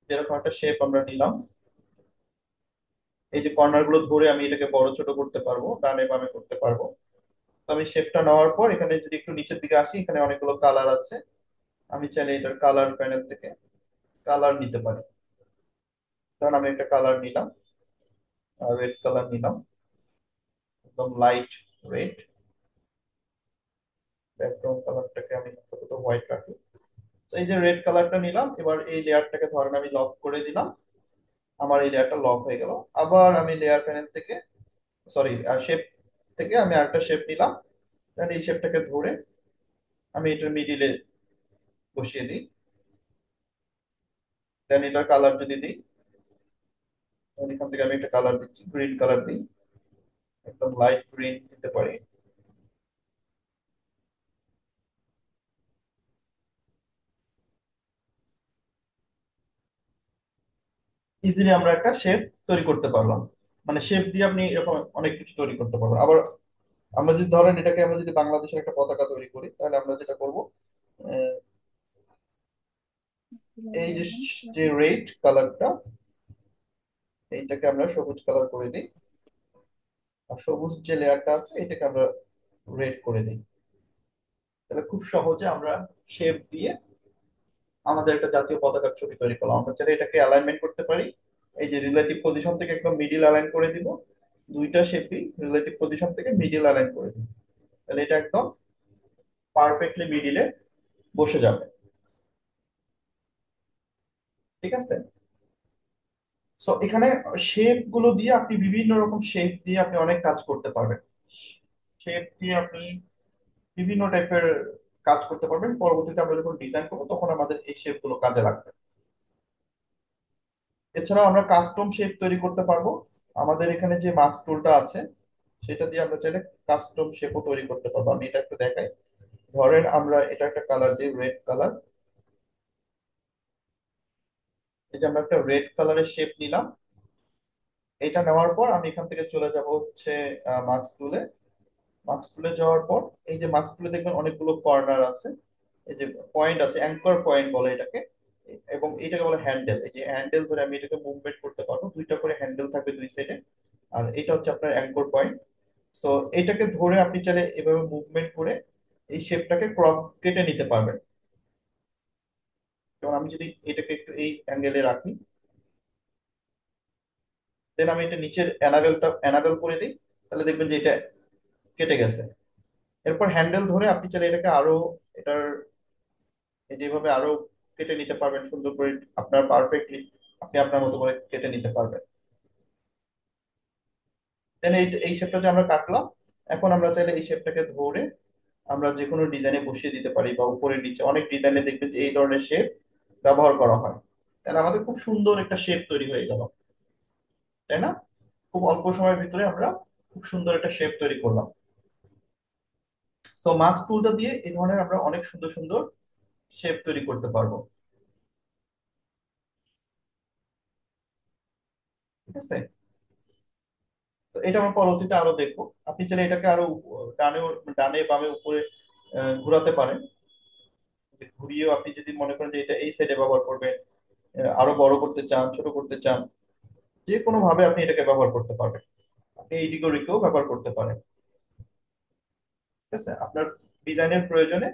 যেরকম একটা শেপ আমরা নিলাম। এই যে কর্নার গুলো ধরে আমি এটাকে বড় ছোট করতে পারবো, ডানে বামে করতে পারবো। তো আমি শেপটা নেওয়ার পর এখানে যদি একটু নিচের দিকে আসি, এখানে অনেকগুলো কালার আছে। আমি চাইলে এটার কালার প্যানেল থেকে কালার নিতে পারি। ধরুন আমি একটা কালার নিলাম, রেড কালার নিলাম, একদম লাইট রেড। ব্যাকগ্রাউন্ড কালারটাকে আমি আপাতত হোয়াইট রাখি। তো এই যে রেড কালারটা নিলাম, এবার এই লেয়ারটাকে ধরেন আমি লক করে দিলাম। আমার এই লেয়ারটা লক হয়ে গেল। আবার আমি লেয়ার প্যানেল থেকে, সরি, শেপ থেকে আমি আরেকটা শেপ নিলাম। দেন এই শেপটাকে ধরে আমি এটার মিডিলে বসিয়ে দিই। দেন এটার কালার যদি দিই, তাহলে এখান থেকে আমি একটা কালার দিচ্ছি, গ্রিন কালার দিই, একদম লাইট গ্রিন দিতে পারি। ইজিলি আমরা একটা শেপ তৈরি করতে পারলাম। মানে শেপ দিয়ে আপনি এরকম অনেক কিছু তৈরি করতে পারবেন। আবার আমরা যদি ধরেন এটাকে আমরা যদি বাংলাদেশের একটা পতাকা তৈরি করি, তাহলে আমরা যেটা করব, আহ, এই যে যে রেড কালারটা, এইটাকে আমরা সবুজ কালার করে দিই। আর সবুজ যে লেয়ারটা আছে এটাকে আমরা রেড করে দিই। তাহলে খুব সহজে আমরা শেপ দিয়ে আমাদের একটা জাতীয় পতাকার ছবি তৈরি করলাম। আমরা চাইলে এটাকে অ্যালাইনমেন্ট করতে পারি। এই যে রিলেটিভ পজিশন থেকে একদম মিডিল অ্যালাইন করে দিব, দুইটা শেপই রিলেটিভ পজিশন থেকে মিডিল অ্যালাইন করে দিব। তাহলে এটা একদম পারফেক্টলি মিডিলে বসে যাবে। ঠিক আছে। সো এখানে শেপ গুলো দিয়ে আপনি বিভিন্ন রকম শেপ দিয়ে আপনি অনেক কাজ করতে পারবেন। শেপ দিয়ে আপনি বিভিন্ন টাইপের কাজ করতে পারবেন। পরবর্তীতে আমরা যখন ডিজাইন করবো তখন আমাদের এই শেপ গুলো কাজে লাগবে। এছাড়াও আমরা কাস্টম শেপ তৈরি করতে পারবো। আমাদের এখানে যে মাস্ক টুলটা আছে সেটা দিয়ে আমরা চাইলে কাস্টম শেপও তৈরি করতে পারবো। আমি এটা একটু দেখাই। ধরেন আমরা এটা একটা কালার দিই, রেড কালার। এই যে আমরা একটা রেড কালারের শেপ নিলাম। এটা নেওয়ার পর আমি এখান থেকে চলে যাব হচ্ছে মাস্ক টুলে। মাস্ক টুলে যাওয়ার পর এই যে মাস্ক টুলে দেখবেন অনেকগুলো কর্নার আছে, এই যে পয়েন্ট আছে, অ্যাঙ্কর পয়েন্ট বলে এটাকে। এবং এটাকে বলে হ্যান্ডেল। এই যে হ্যান্ডেল ধরে আমি এটাকে মুভমেন্ট করতে পারবো, দুইটা করে হ্যান্ডেল থাকবে দুই সাইডে। আর এটা হচ্ছে আপনার অ্যাঙ্কর পয়েন্ট। সো এটাকে ধরে আপনি চাইলে এভাবে মুভমেন্ট করে এই শেপটাকে ক্রপ কেটে নিতে পারবেন। যেমন আমি যদি এটাকে একটু এই অ্যাঙ্গেলে রাখি, দেন আমি এটা নিচের অ্যানাবেলটা অ্যানাবেল করে দিই, তাহলে দেখবেন যে এটা কেটে গেছে। এরপর হ্যান্ডেল ধরে আপনি চাইলে এটাকে আরো, এটার এই যেভাবে আরো কেটে নিতে পারবেন সুন্দর করে, আপনার পারফেক্টলি আপনি আপনার মতো করে কেটে নিতে পারবেন। দেন এই এই শেপটা যে আমরা কাটলাম, এখন আমরা চাইলে এই শেপটাকে ধরে আমরা যে কোনো ডিজাইনে বসিয়ে দিতে পারি, বা উপরে নিচে অনেক ডিজাইনে দেখবেন যে এই ধরনের শেপ ব্যবহার করা হয়। তাহলে আমাদের খুব সুন্দর একটা শেপ তৈরি হয়ে গেল, তাই না? খুব অল্প সময়ের ভিতরে আমরা খুব সুন্দর একটা শেপ তৈরি করলাম। সো মাস্ক টুলটা দিয়ে এই ধরনের আমরা অনেক সুন্দর সুন্দর শেপ তৈরি করতে পারবো। ঠিক আছে। তো এটা আমরা পরবর্তীতে আরো দেখবো। আপনি চাইলে এটাকে আরো ডানে ডানে বামে উপরে ঘোরাতে পারেন। ঘুরিয়েও আপনি যদি মনে করেন যে এটা এই সাইডে ব্যবহার করবেন, আরো বড় করতে চান, ছোট করতে চান, যে কোনো ভাবে আপনি এটাকে ব্যবহার করতে পারবেন। আপনি এই দিকে ওদিকেও ব্যবহার করতে পারেন। ঠিক আছে। আপনার ডিজাইনের প্রয়োজনে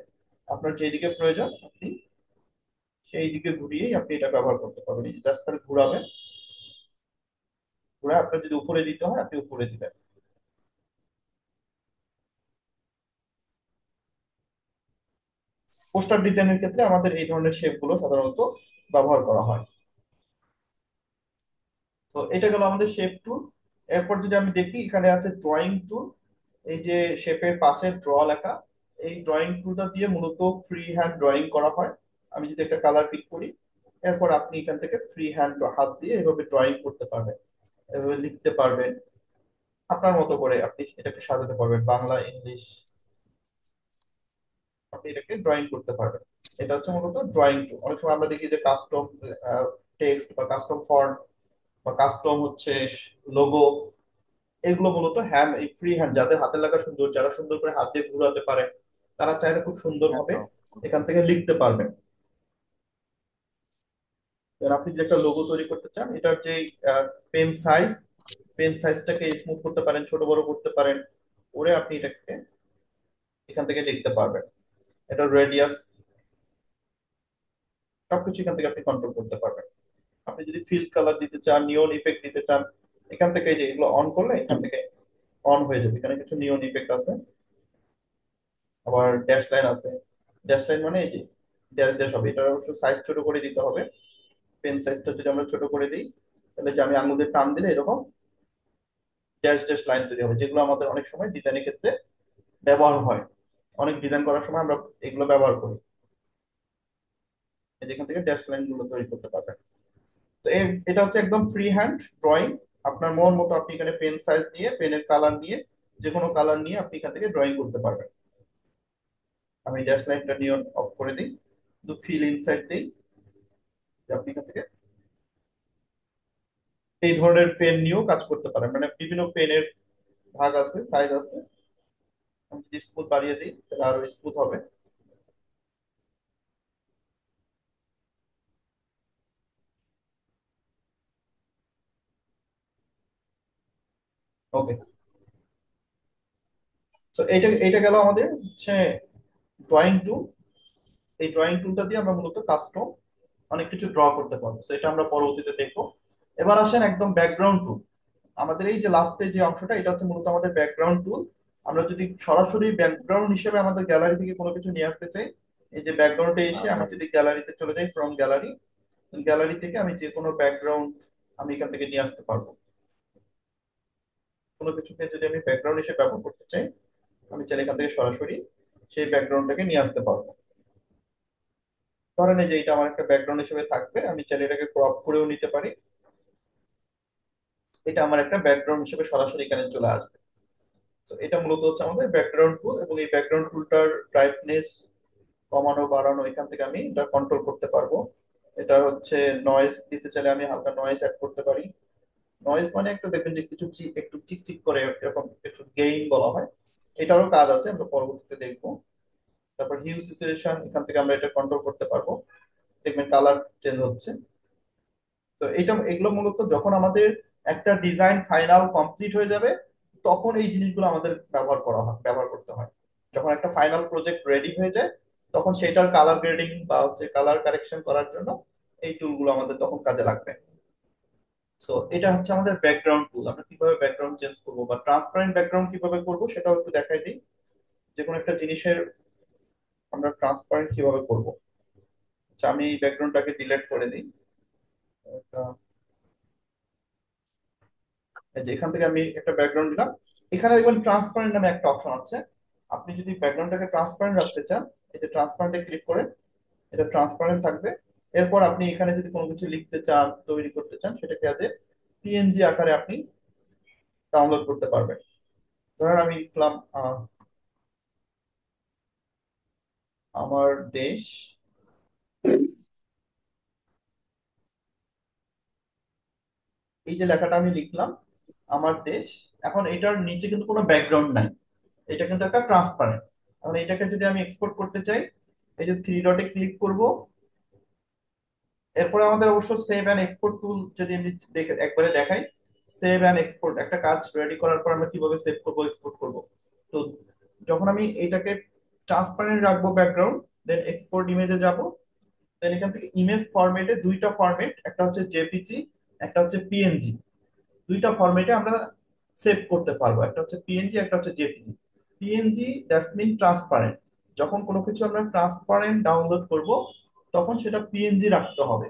আপনার যেদিকে প্রয়োজন আপনি সেই দিকে ঘুরিয়েই আপনি এটা ব্যবহার করতে পারবেন। এই জাস্ট খালি ঘুরাবেন, ঘুরে আপনার যদি উপরে দিতে হয় আপনি উপরে দিবেন। পোস্টার ডিজাইনের ক্ষেত্রে আমাদের এই ধরনের শেপ গুলো সাধারণত ব্যবহার করা হয়। তো এটা গেল আমাদের শেপ টুল। এরপর যদি আমি দেখি এখানে আছে ড্রয়িং টুল। এই যে শেপের পাশে ড্র লেখা, এই ড্রয়িং টুলটা দিয়ে মূলত ফ্রি হ্যান্ড ড্রয়িং করা হয়। আমি যদি একটা কালার পিক করি, এরপর আপনি এখান থেকে ফ্রি হ্যান্ড হাত দিয়ে এভাবে ড্রয়িং করতে পারবেন, এভাবে লিখতে পারবেন। আপনার মতো করে আপনি এটাকে সাজাতে পারবেন, বাংলা ইংলিশ আপনি এটাকে ড্রয়িং করতে পারবেন। এটা হচ্ছে মূলত ড্রয়িং টুল। অনেক সময় আমরা দেখি যে কাস্টম টেক্সট বা কাস্টম ফন্ট বা কাস্টম হচ্ছে লোগো, এগুলো মূলত হ্যান্ড, এই ফ্রি হ্যান্ড যাদের হাতের লেখা সুন্দর, যারা সুন্দর করে হাত দিয়ে ঘুরাতে পারে, তারা চাইলে খুব সুন্দর ভাবে একদম। এখান থেকে লিখতে পারবেন। এবার আপনি যে একটা লোগো তৈরি করতে চান, এটার যে পেন সাইজ, পেন সাইজটাকে স্মুথ করতে পারেন, ছোট বড় করতে পারেন, করে আপনি এটাকে এখান থেকে লিখতে পারবেন। এটা রেডিয়াস সবকিছু এখান থেকে আপনি কন্ট্রোল করতে পারবেন। আপনি যদি ফিল কালার দিতে চান, নিয়ন ইফেক্ট দিতে চান, এখান থেকে এই যে এগুলো অন করলে এখান থেকে অন হয়ে যাবে। এখানে কিছু নিয়ন ইফেক্ট আছে, আবার ড্যাশ লাইন আছে। ড্যাশ লাইন মানে এই যে ড্যাশ ড্যাশ হবে, এটা অবশ্য সাইজ ছোট করে দিতে হবে। পেন সাইজটা যদি আমরা ছোট করে দিই, তাহলে যে আমি আঙুল দিয়ে টান দিলে এরকম ড্যাশ ড্যাশ লাইন তৈরি হবে, যেগুলো আমাদের অনেক সময় ডিজাইনের ক্ষেত্রে ব্যবহার হয়। অনেক ডিজাইন করার সময় আমরা এগুলো ব্যবহার করি। এই যেখান থেকে ড্যাশ লাইন গুলো তৈরি করতে পারবেন। তো এটা হচ্ছে একদম ফ্রি হ্যান্ড ড্রয়িং। আপনার মন মতো আপনি এখানে পেন সাইজ নিয়ে, পেনের কালার নিয়ে, যে কোনো কালার নিয়ে আপনি এখান থেকে ড্রয়িং করতে পারবেন। আমি ড্যাশ লাইনটা নিয়ন অফ করে দিই, শুধু ফিল ইনসাইড দিই, যে আপনি এখান থেকে এই ধরনের পেন নিয়েও কাজ করতে পারেন। মানে বিভিন্ন পেনের ভাগ আছে, সাইজ আছে। আমি যদি স্মুথ বাড়িয়ে দিই তাহলে আরো স্মুথ হবে। ওকে। তো এইটা এইটা গেল আমাদের হচ্ছে ড্রয়িং টুল। এই ড্রয়িং টুলটা দিয়ে আমরা মূলত কাস্টম অনেক কিছু ড্র করতে পারবো, তো এটা আমরা পরবর্তীতে দেখবো। এবার আসেন একদম ব্যাকগ্রাউন্ড টুল। আমাদের এই যে লাস্টে যে অংশটা, এটা হচ্ছে মূলত আমাদের ব্যাকগ্রাউন্ড টুল। আমরা যদি সরাসরি ব্যাকগ্রাউন্ড হিসেবে আমাদের গ্যালারি থেকে কোনো কিছু নিয়ে আসতে চাই, এই যে ব্যাকগ্রাউন্ডে এসে আমি যদি গ্যালারিতে চলে যাই, ফ্রম গ্যালারি, গ্যালারি থেকে আমি যে কোনো ব্যাকগ্রাউন্ড আমি এখান থেকে নিয়ে আসতে পারবো। কোনো কিছুকে যদি আমি ব্যাকগ্রাউন্ড হিসেবে ব্যবহার করতে চাই, আমি চাইলে এখান থেকে সরাসরি সেই ব্যাকগ্রাউন্ডটাকে নিয়ে আসতে পারবো। ধরেন এই যে এটা আমার একটা ব্যাকগ্রাউন্ড হিসেবে থাকবে, আমি চাইলে এটাকে ক্রপ করেও নিতে পারি। এটা আমার একটা ব্যাকগ্রাউন্ড হিসেবে সরাসরি এখানে চলে আসবে। তো এটা মূলত হচ্ছে আমাদের ব্যাকগ্রাউন্ড টুল, এবং এই ব্যাকগ্রাউন্ড টুলটার ব্রাইটনেস কমানো বাড়ানো এখান থেকে আমি এটা কন্ট্রোল করতে পারবো। এটা হচ্ছে নয়েজ দিতে চাইলে আমি হালকা নয়েজ অ্যাড করতে পারি। নয়েজ মানে একটু দেখবেন যে কিছু একটু চিকচিক করে, এরকম একটু গেইন বলা হয়। এটারও কাজ আছে, আমরা পরবর্তীতে দেখবো। তারপর হিউ সিচুয়েশন, এখান থেকে আমরা এটা কন্ট্রোল করতে পারবো। দেখবেন কালার চেঞ্জ হচ্ছে। তো এটা এগুলো মূলত যখন আমাদের একটা ডিজাইন ফাইনাল কমপ্লিট হয়ে যাবে, তখন এই জিনিসগুলো আমাদের ব্যবহার করতে হয়। যখন একটা ফাইনাল প্রজেক্ট রেডি হয়ে যায়, তখন সেটার কালার গ্রেডিং বা হচ্ছে কালার কারেকশন করার জন্য এই টুলগুলো আমাদের তখন কাজে লাগবে। সো এটা হচ্ছে আমাদের ব্যাকগ্রাউন্ড টুল। আমরা কিভাবে ব্যাকগ্রাউন্ড চেঞ্জ করবো বা ট্রান্সপারেন্ট ব্যাকগ্রাউন্ড কিভাবে করবো সেটাও একটু দেখাই দিই। যে কোনো একটা জিনিসের আমরা ট্রান্সপারেন্ট কিভাবে করবো। আচ্ছা, আমি এই ব্যাকগ্রাউন্ডটাকে ডিলিট করে দিই। এটা এই যে এখান থেকে আমি একটা ব্যাকগ্রাউন্ড দিলাম। এখানে দেখবেন ট্রান্সপারেন্ট নামে একটা অপশন আছে। আপনি যদি ব্যাকগ্রাউন্ডটাকে ট্রান্সপারেন্ট রাখতে চান, এই যে ট্রান্সপারেন্টে ক্লিক করে এটা ট্রান্সপারেন্ট থাকবে। এরপর আপনি এখানে যদি কোনো কিছু লিখতে চান, তৈরি করতে চান, সেটাকে আজ পিএনজি আকারে আপনি ডাউনলোড করতে পারবেন। ধরেন আমি লিখলাম আমার দেশ। এই যে লেখাটা আমি লিখলাম, আমার দেশ। এখন এটার নিচে কিন্তু কোনো ব্যাকগ্রাউন্ড নাই, এটা কিন্তু একটা ট্রান্সপারেন্ট। এখন এটাকে যদি আমি এক্সপোর্ট করতে চাই, এই যে থ্রি ডটে ক্লিক করব। এরপরে আমাদের অবশ্য সেভ অ্যান্ড এক্সপোর্ট টুল যদি আমি দেখে একবারে দেখাই। সেভ অ্যান্ড এক্সপোর্ট, একটা কাজ রেডি করার পর আমরা কিভাবে সেভ করব, এক্সপোর্ট করব। তো যখন আমি এটাকে ট্রান্সপারেন্ট রাখবো ব্যাকগ্রাউন্ড, দেন এক্সপোর্ট ইমেজে যাব। দেন এখান থেকে ইমেজ ফরম্যাটে দুইটা ফরম্যাট, একটা হচ্ছে জেপিজি, একটা হচ্ছে পিএনজি। দুইটা ফরম্যাটে আমরা সেভ করতে পারবো, একটা হচ্ছে পিএনজি, একটা হচ্ছে JPG. PNG that's mean transparent. যখন কোনো কিছু আমরা ট্রান্সপারেন্ট ডাউনলোড করব, তখন সেটা পিএনজি রাখতে হবে।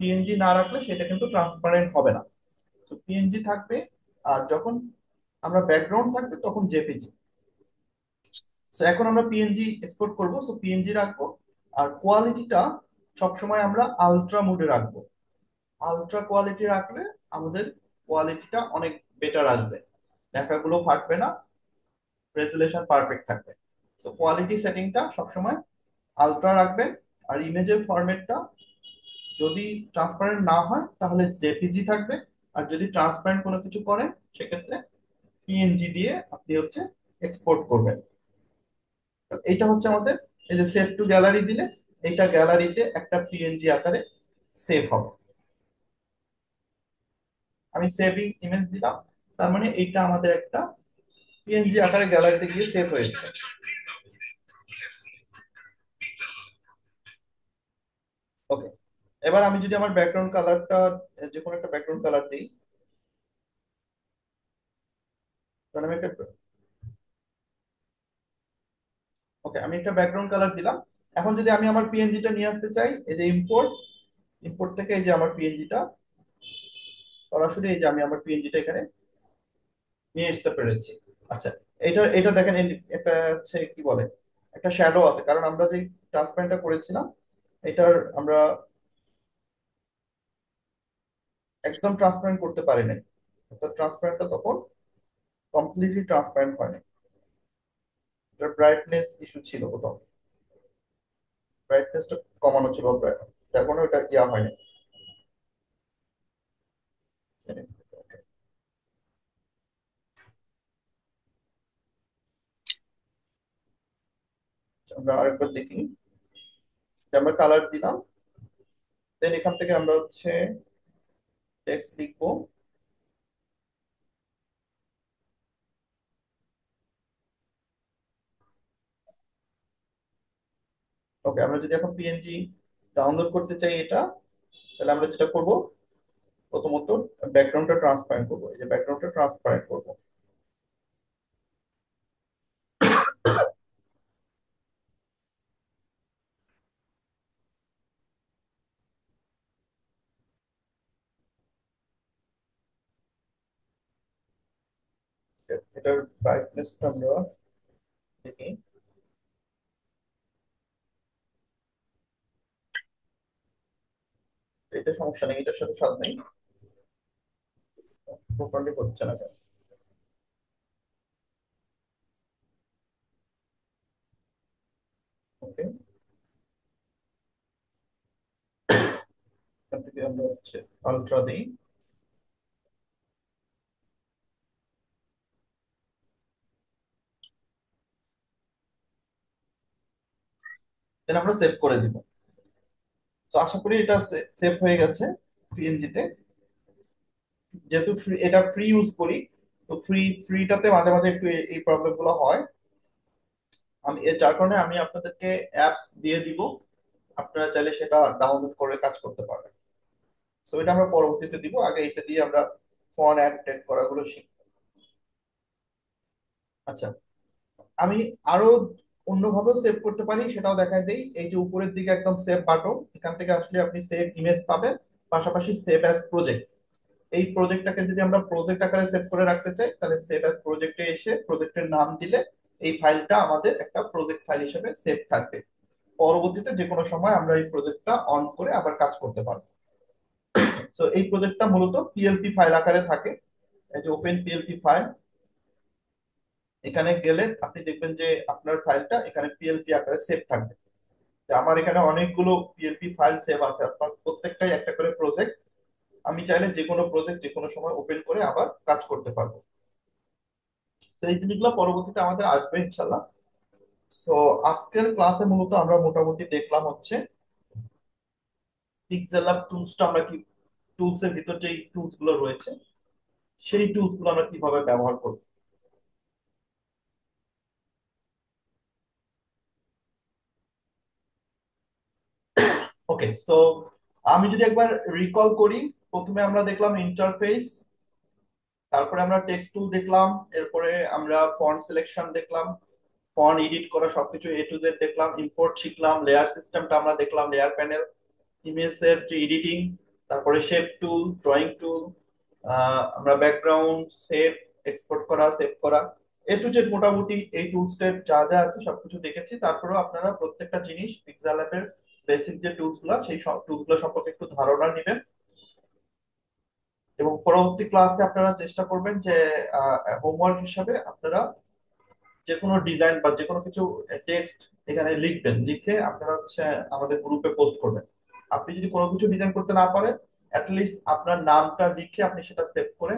পিএনজি না রাখলে সেটা কিন্তু ট্রান্সপারেন্ট হবে না। তো পিএনজি থাকবে। আর যখন আমরা ব্যাকগ্রাউন্ড থাকবে তখন জেপিজি। সো এখন আমরা পিএনজি এক্সপোর্ট করব, সো পিএনজি রাখবো। আর কোয়ালিটিটা সবসময় আমরা আলট্রা মোডে রাখবো। আলট্রা কোয়ালিটি রাখলে আমাদের কোয়ালিটিটা অনেক বেটার আসবে, লেখাগুলো ফাটবে না, রেজুলেশন পারফেক্ট থাকবে। সো কোয়ালিটি সেটিংটা সবসময় আলট্রা রাখবেন। আর ইমেজের ফরম্যাটটা যদি ট্রান্সপারেন্ট না হয় তাহলে জেপিজি থাকবে। আর যদি ট্রান্সপারেন্ট কোনো কিছু করেন, সেক্ষেত্রে পিএনজি দিয়ে আপনি হচ্ছে এক্সপোর্ট করবেন। তো এইটা হচ্ছে আমাদের, এই যে সেভ টু গ্যালারি দিলে এটা গ্যালারিতে একটা পিএনজি আকারে সেভ হবে। আমি সেভিং ইমেজ দিলাম, তার মানে এইটা আমাদের একটা পিএনজি আকারে গ্যালারিতে গিয়ে সেভ হয়েছে। ওকে। এবার আমি যদি আমার ব্যাকগ্রাউন্ড কালারটা যে কোনো একটা ব্যাকগ্রাউন্ড কালার দিই, তাহলে আমি একটা, ওকে, আমি একটা ব্যাকগ্রাউন্ড কালার দিলাম। এখন যদি আমি আমার পিএনজিটা নিয়ে আসতে চাই, এই যে ইম্পোর্ট, ইম্পোর্ট থেকে এই যে আমার পিএনজিটা সরাসরি, এই যে আমি আমার পিএনজিটা এখানে নিয়ে আসতে পেরেছি। আচ্ছা, এটা এটা দেখেন এটা হচ্ছে কি বলে, একটা শ্যাডো আছে, কারণ আমরা যে ট্রান্সপারেন্টটা করেছিলাম এটার আমরা একদম ট্রান্সপারেন্ট করতে পারি নাই, অর্থাৎ ট্রান্সপারেন্টটা তখন কমপ্লিটলি ট্রান্সপারেন্ট হয় না। এটার ব্রাইটনেস ইস্যু ছিল কোথাও, ব্রাইটনেসটা কমানো ছিল প্রায়, যার কারণে ওটা ইয়া হয়নি। আমরা আরেকবার দেখি, যে আমরা কালার দিলাম, দেন এখান থেকে আমরা হচ্ছে টেক্সট লিখবো। ওকে, আমরা যদি এখন পিএনজি ডাউনলোড করতে চাই এটা, তাহলে আমরা যেটা করব, প্রথমত ব্যাকগ্রাউন্ডটা ট্রান্সপারেন্ট করবো, এই যে ব্যাকগ্রাউন্ডটা ট্রান্সপারেন্ট করবো। এটার ব্রাইটনেসটা আমরা দেখি, এটা সমস্যা নেই, এটার সাথে স্বাদ নেই, প্রপারলি হচ্ছে না কেন। ওকে, এখান থেকে আমরা হচ্ছে আলট্রা দিই, দেন আমরা সেভ করে দিব। তো আশা করি এটা সেভ হয়ে গেছে পিএনজি তে। যেহেতু এটা ফ্রি ইউজ করি, তো ফ্রিটাতে মাঝে মাঝে একটু এই প্রবলেম গুলো হয়। আমি এর যার কারণে আমি আপনাদেরকে অ্যাপস দিয়ে দিব, আপনারা চাইলে সেটা ডাউনলোড করে কাজ করতে পারবেন। সো এটা আমরা পরবর্তীতে দিব, আগে এটা দিয়ে আমরা ফন অ্যাড টেড করাগুলো শিখব। আচ্ছা, আমি আরো অন্যভাবেও সেভ করতে পারি, সেটাও দেখাই দেই। এই যে উপরের দিকে একদম সেভ বাটন, এখান থেকে আসলে আপনি সেভ ইমেজ পাবেন, পাশাপাশি সেভ অ্যাজ প্রজেক্ট। এই প্রজেক্টটাকে যদি আমরা প্রজেক্ট আকারে সেভ করে রাখতে চাই, তাহলে সেভ অ্যাজ প্রজেক্টে এসে প্রজেক্টের নাম দিলে এই ফাইলটা আমাদের একটা প্রজেক্ট ফাইল হিসেবে সেভ থাকবে। পরবর্তীতে যে কোনো সময় আমরা এই প্রজেক্টটা অন করে আবার কাজ করতে পারবো। তো এই প্রজেক্টটা মূলত পিএলপি ফাইল আকারে থাকে, এই যে ওপেন পিএলপি ফাইল, এখানে গেলে আপনি দেখবেন যে আপনার ফাইলটা এখানে পিএলপি আকারে সেভ থাকবে। যে আমার এখানে অনেকগুলো পিএলপি ফাইল সেভ আছে, আপনার প্রত্যেকটাই একটা করে প্রজেক্ট। আমি চাইলে যে কোনো প্রজেক্ট যে কোনো সময় ওপেন করে আবার কাজ করতে পারবো। তো এই জিনিসগুলো পরবর্তীতে আমাদের আসবে ইনশাল্লাহ। সো আজকের ক্লাসে মূলত আমরা মোটামুটি দেখলাম হচ্ছে পিক্সেল ল্যাব টুলসটা আমরা কি, টুলস এর ভিতর যে টুলস গুলো রয়েছে সেই টুলস গুলো আমরা কিভাবে ব্যবহার করব। ওকে, সো আমি যদি একবার রিকল করি, প্রথমে আমরা দেখলাম ইন্টারফেস, তারপরে আমরা টেক্সট টুল দেখলাম, এরপরে আমরা ফন্ট সিলেকশন দেখলাম, ফন্ট এডিট করা সবকিছু এ টু জেড দেখলাম, ইম্পোর্ট শিখলাম, লেয়ার সিস্টেমটা আমরা দেখলাম, লেয়ার প্যানেল, ইমেজের যে এডিটিং, তারপরে শেপ টুল, ড্রয়িং টুল, আমরা ব্যাকগ্রাউন্ড সেভ, এক্সপোর্ট করা, সেভ করা, এ টু জেড মোটামুটি এই টুল স্টেপ যা যা আছে সবকিছু দেখেছি। তারপরেও আপনারা প্রত্যেকটা জিনিস পিক্সেল অ্যাপের বেসিক যে টুলস গুলো সেই সব টুলস গুলো সম্পর্কে একটু ধারণা নেবেন, এবং পরবর্তী ক্লাসে আপনারা চেষ্টা করবেন যে হোমওয়ার্ক হিসাবে আপনারা যে কোনো ডিজাইন বা যে কোনো কিছু টেক্সট এখানে লিখবেন, লিখে আপনারা হচ্ছে আমাদের গ্রুপে পোস্ট করবেন। আপনি যদি কোনো কিছু ডিজাইন করতে না পারেন, অ্যাটলিস্ট আপনার নামটা লিখে আপনি সেটা সেভ করে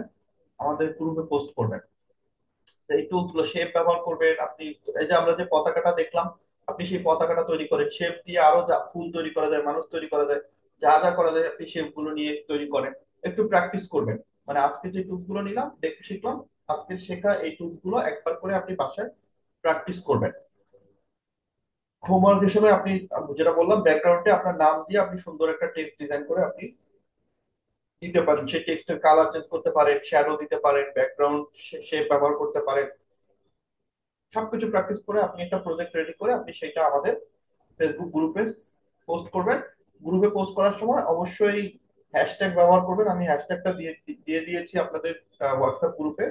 আমাদের গ্রুপে পোস্ট করবেন। তো এই টুলস গুলো শেপ ব্যবহার করবেন আপনি। এই যে আমরা যে পতাকাটা দেখলাম, আপনি সেই পতাকাটা তৈরি করেন, শেপ দিয়ে আরো যা ফুল তৈরি করা যায়, মানুষ তৈরি করা যায়, যা যা করা যায় আপনি শেপ গুলো নিয়ে তৈরি করেন। একটু প্র্যাকটিস করবেন, মানে আজকে যে টুলস গুলো নিলাম দেখে শিখলাম, আজকে শেখা এই টুলস গুলো একবার করে আপনি বাসায় প্র্যাকটিস করবেন। হোমওয়ার্ক হিসেবে আপনি যেটা বললাম, ব্যাকগ্রাউন্ডে আপনার নাম দিয়ে আপনি সুন্দর একটা টেক্সট ডিজাইন করে আপনি দিতে পারেন, সেই টেক্সটের কালার চেঞ্জ করতে পারেন, শ্যাডো দিতে পারেন, ব্যাকগ্রাউন্ড শেপ ব্যবহার করতে পারেন। সবকিছু প্র্যাকটিস করে আপনি একটা প্রজেক্ট রেডি করে আপনি সেটা আমাদের ফেসবুক গ্রুপে পোস্ট করবেন। গ্রুপে পোস্ট করার সময় অবশ্যই হ্যাশট্যাগ ব্যবহার করবেন। আমি হ্যাশট্যাগটা দিয়ে দিয়ে দিয়েছি আপনাদের হোয়াটসঅ্যাপ গ্রুপে।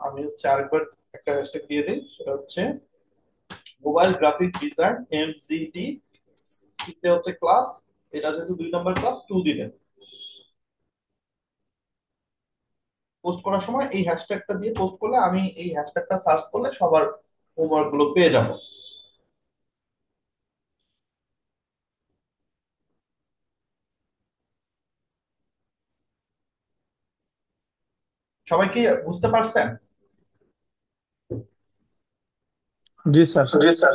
আমি হচ্ছে আরেকবার একটা হ্যাশট্যাগ দিয়ে দিই, সেটা হচ্ছে মোবাইল গ্রাফিক ডিজাইন MGD, সিতে হচ্ছে ক্লাস, এটা যেহেতু 2 নম্বর ক্লাস 2 দিবেন। পোস্ট করার সময় এই হ্যাশট্যাগটা দিয়ে পোস্ট করলে আমি এই হ্যাশট্যাগটা সার্চ করলে সবার হোমওয়ার্ক গুলো পেয়ে যাব। সবাই কি বুঝতে পারছেন? জি স্যার। জি স্যার।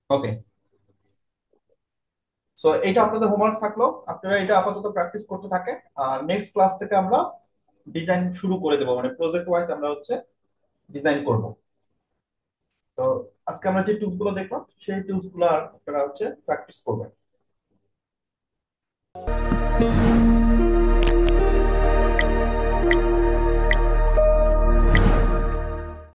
ওকে, সো এটা আপনাদের হোমওয়ার্ক থাকলো, আপনারা এটা আপাতত প্র্যাকটিস করতে থাকেন। আর নেক্সট ক্লাস থেকে আমরা ডিজাইন শুরু করে দেবো, মানে প্রজেক্ট ওয়াইজ আমরা হচ্ছে ডিজাইন করব। তো আজকে আমরা যে টুলস গুলো দেখলাম সেই টুলস গুলো আপনারা হচ্ছে প্র্যাকটিস করবেন।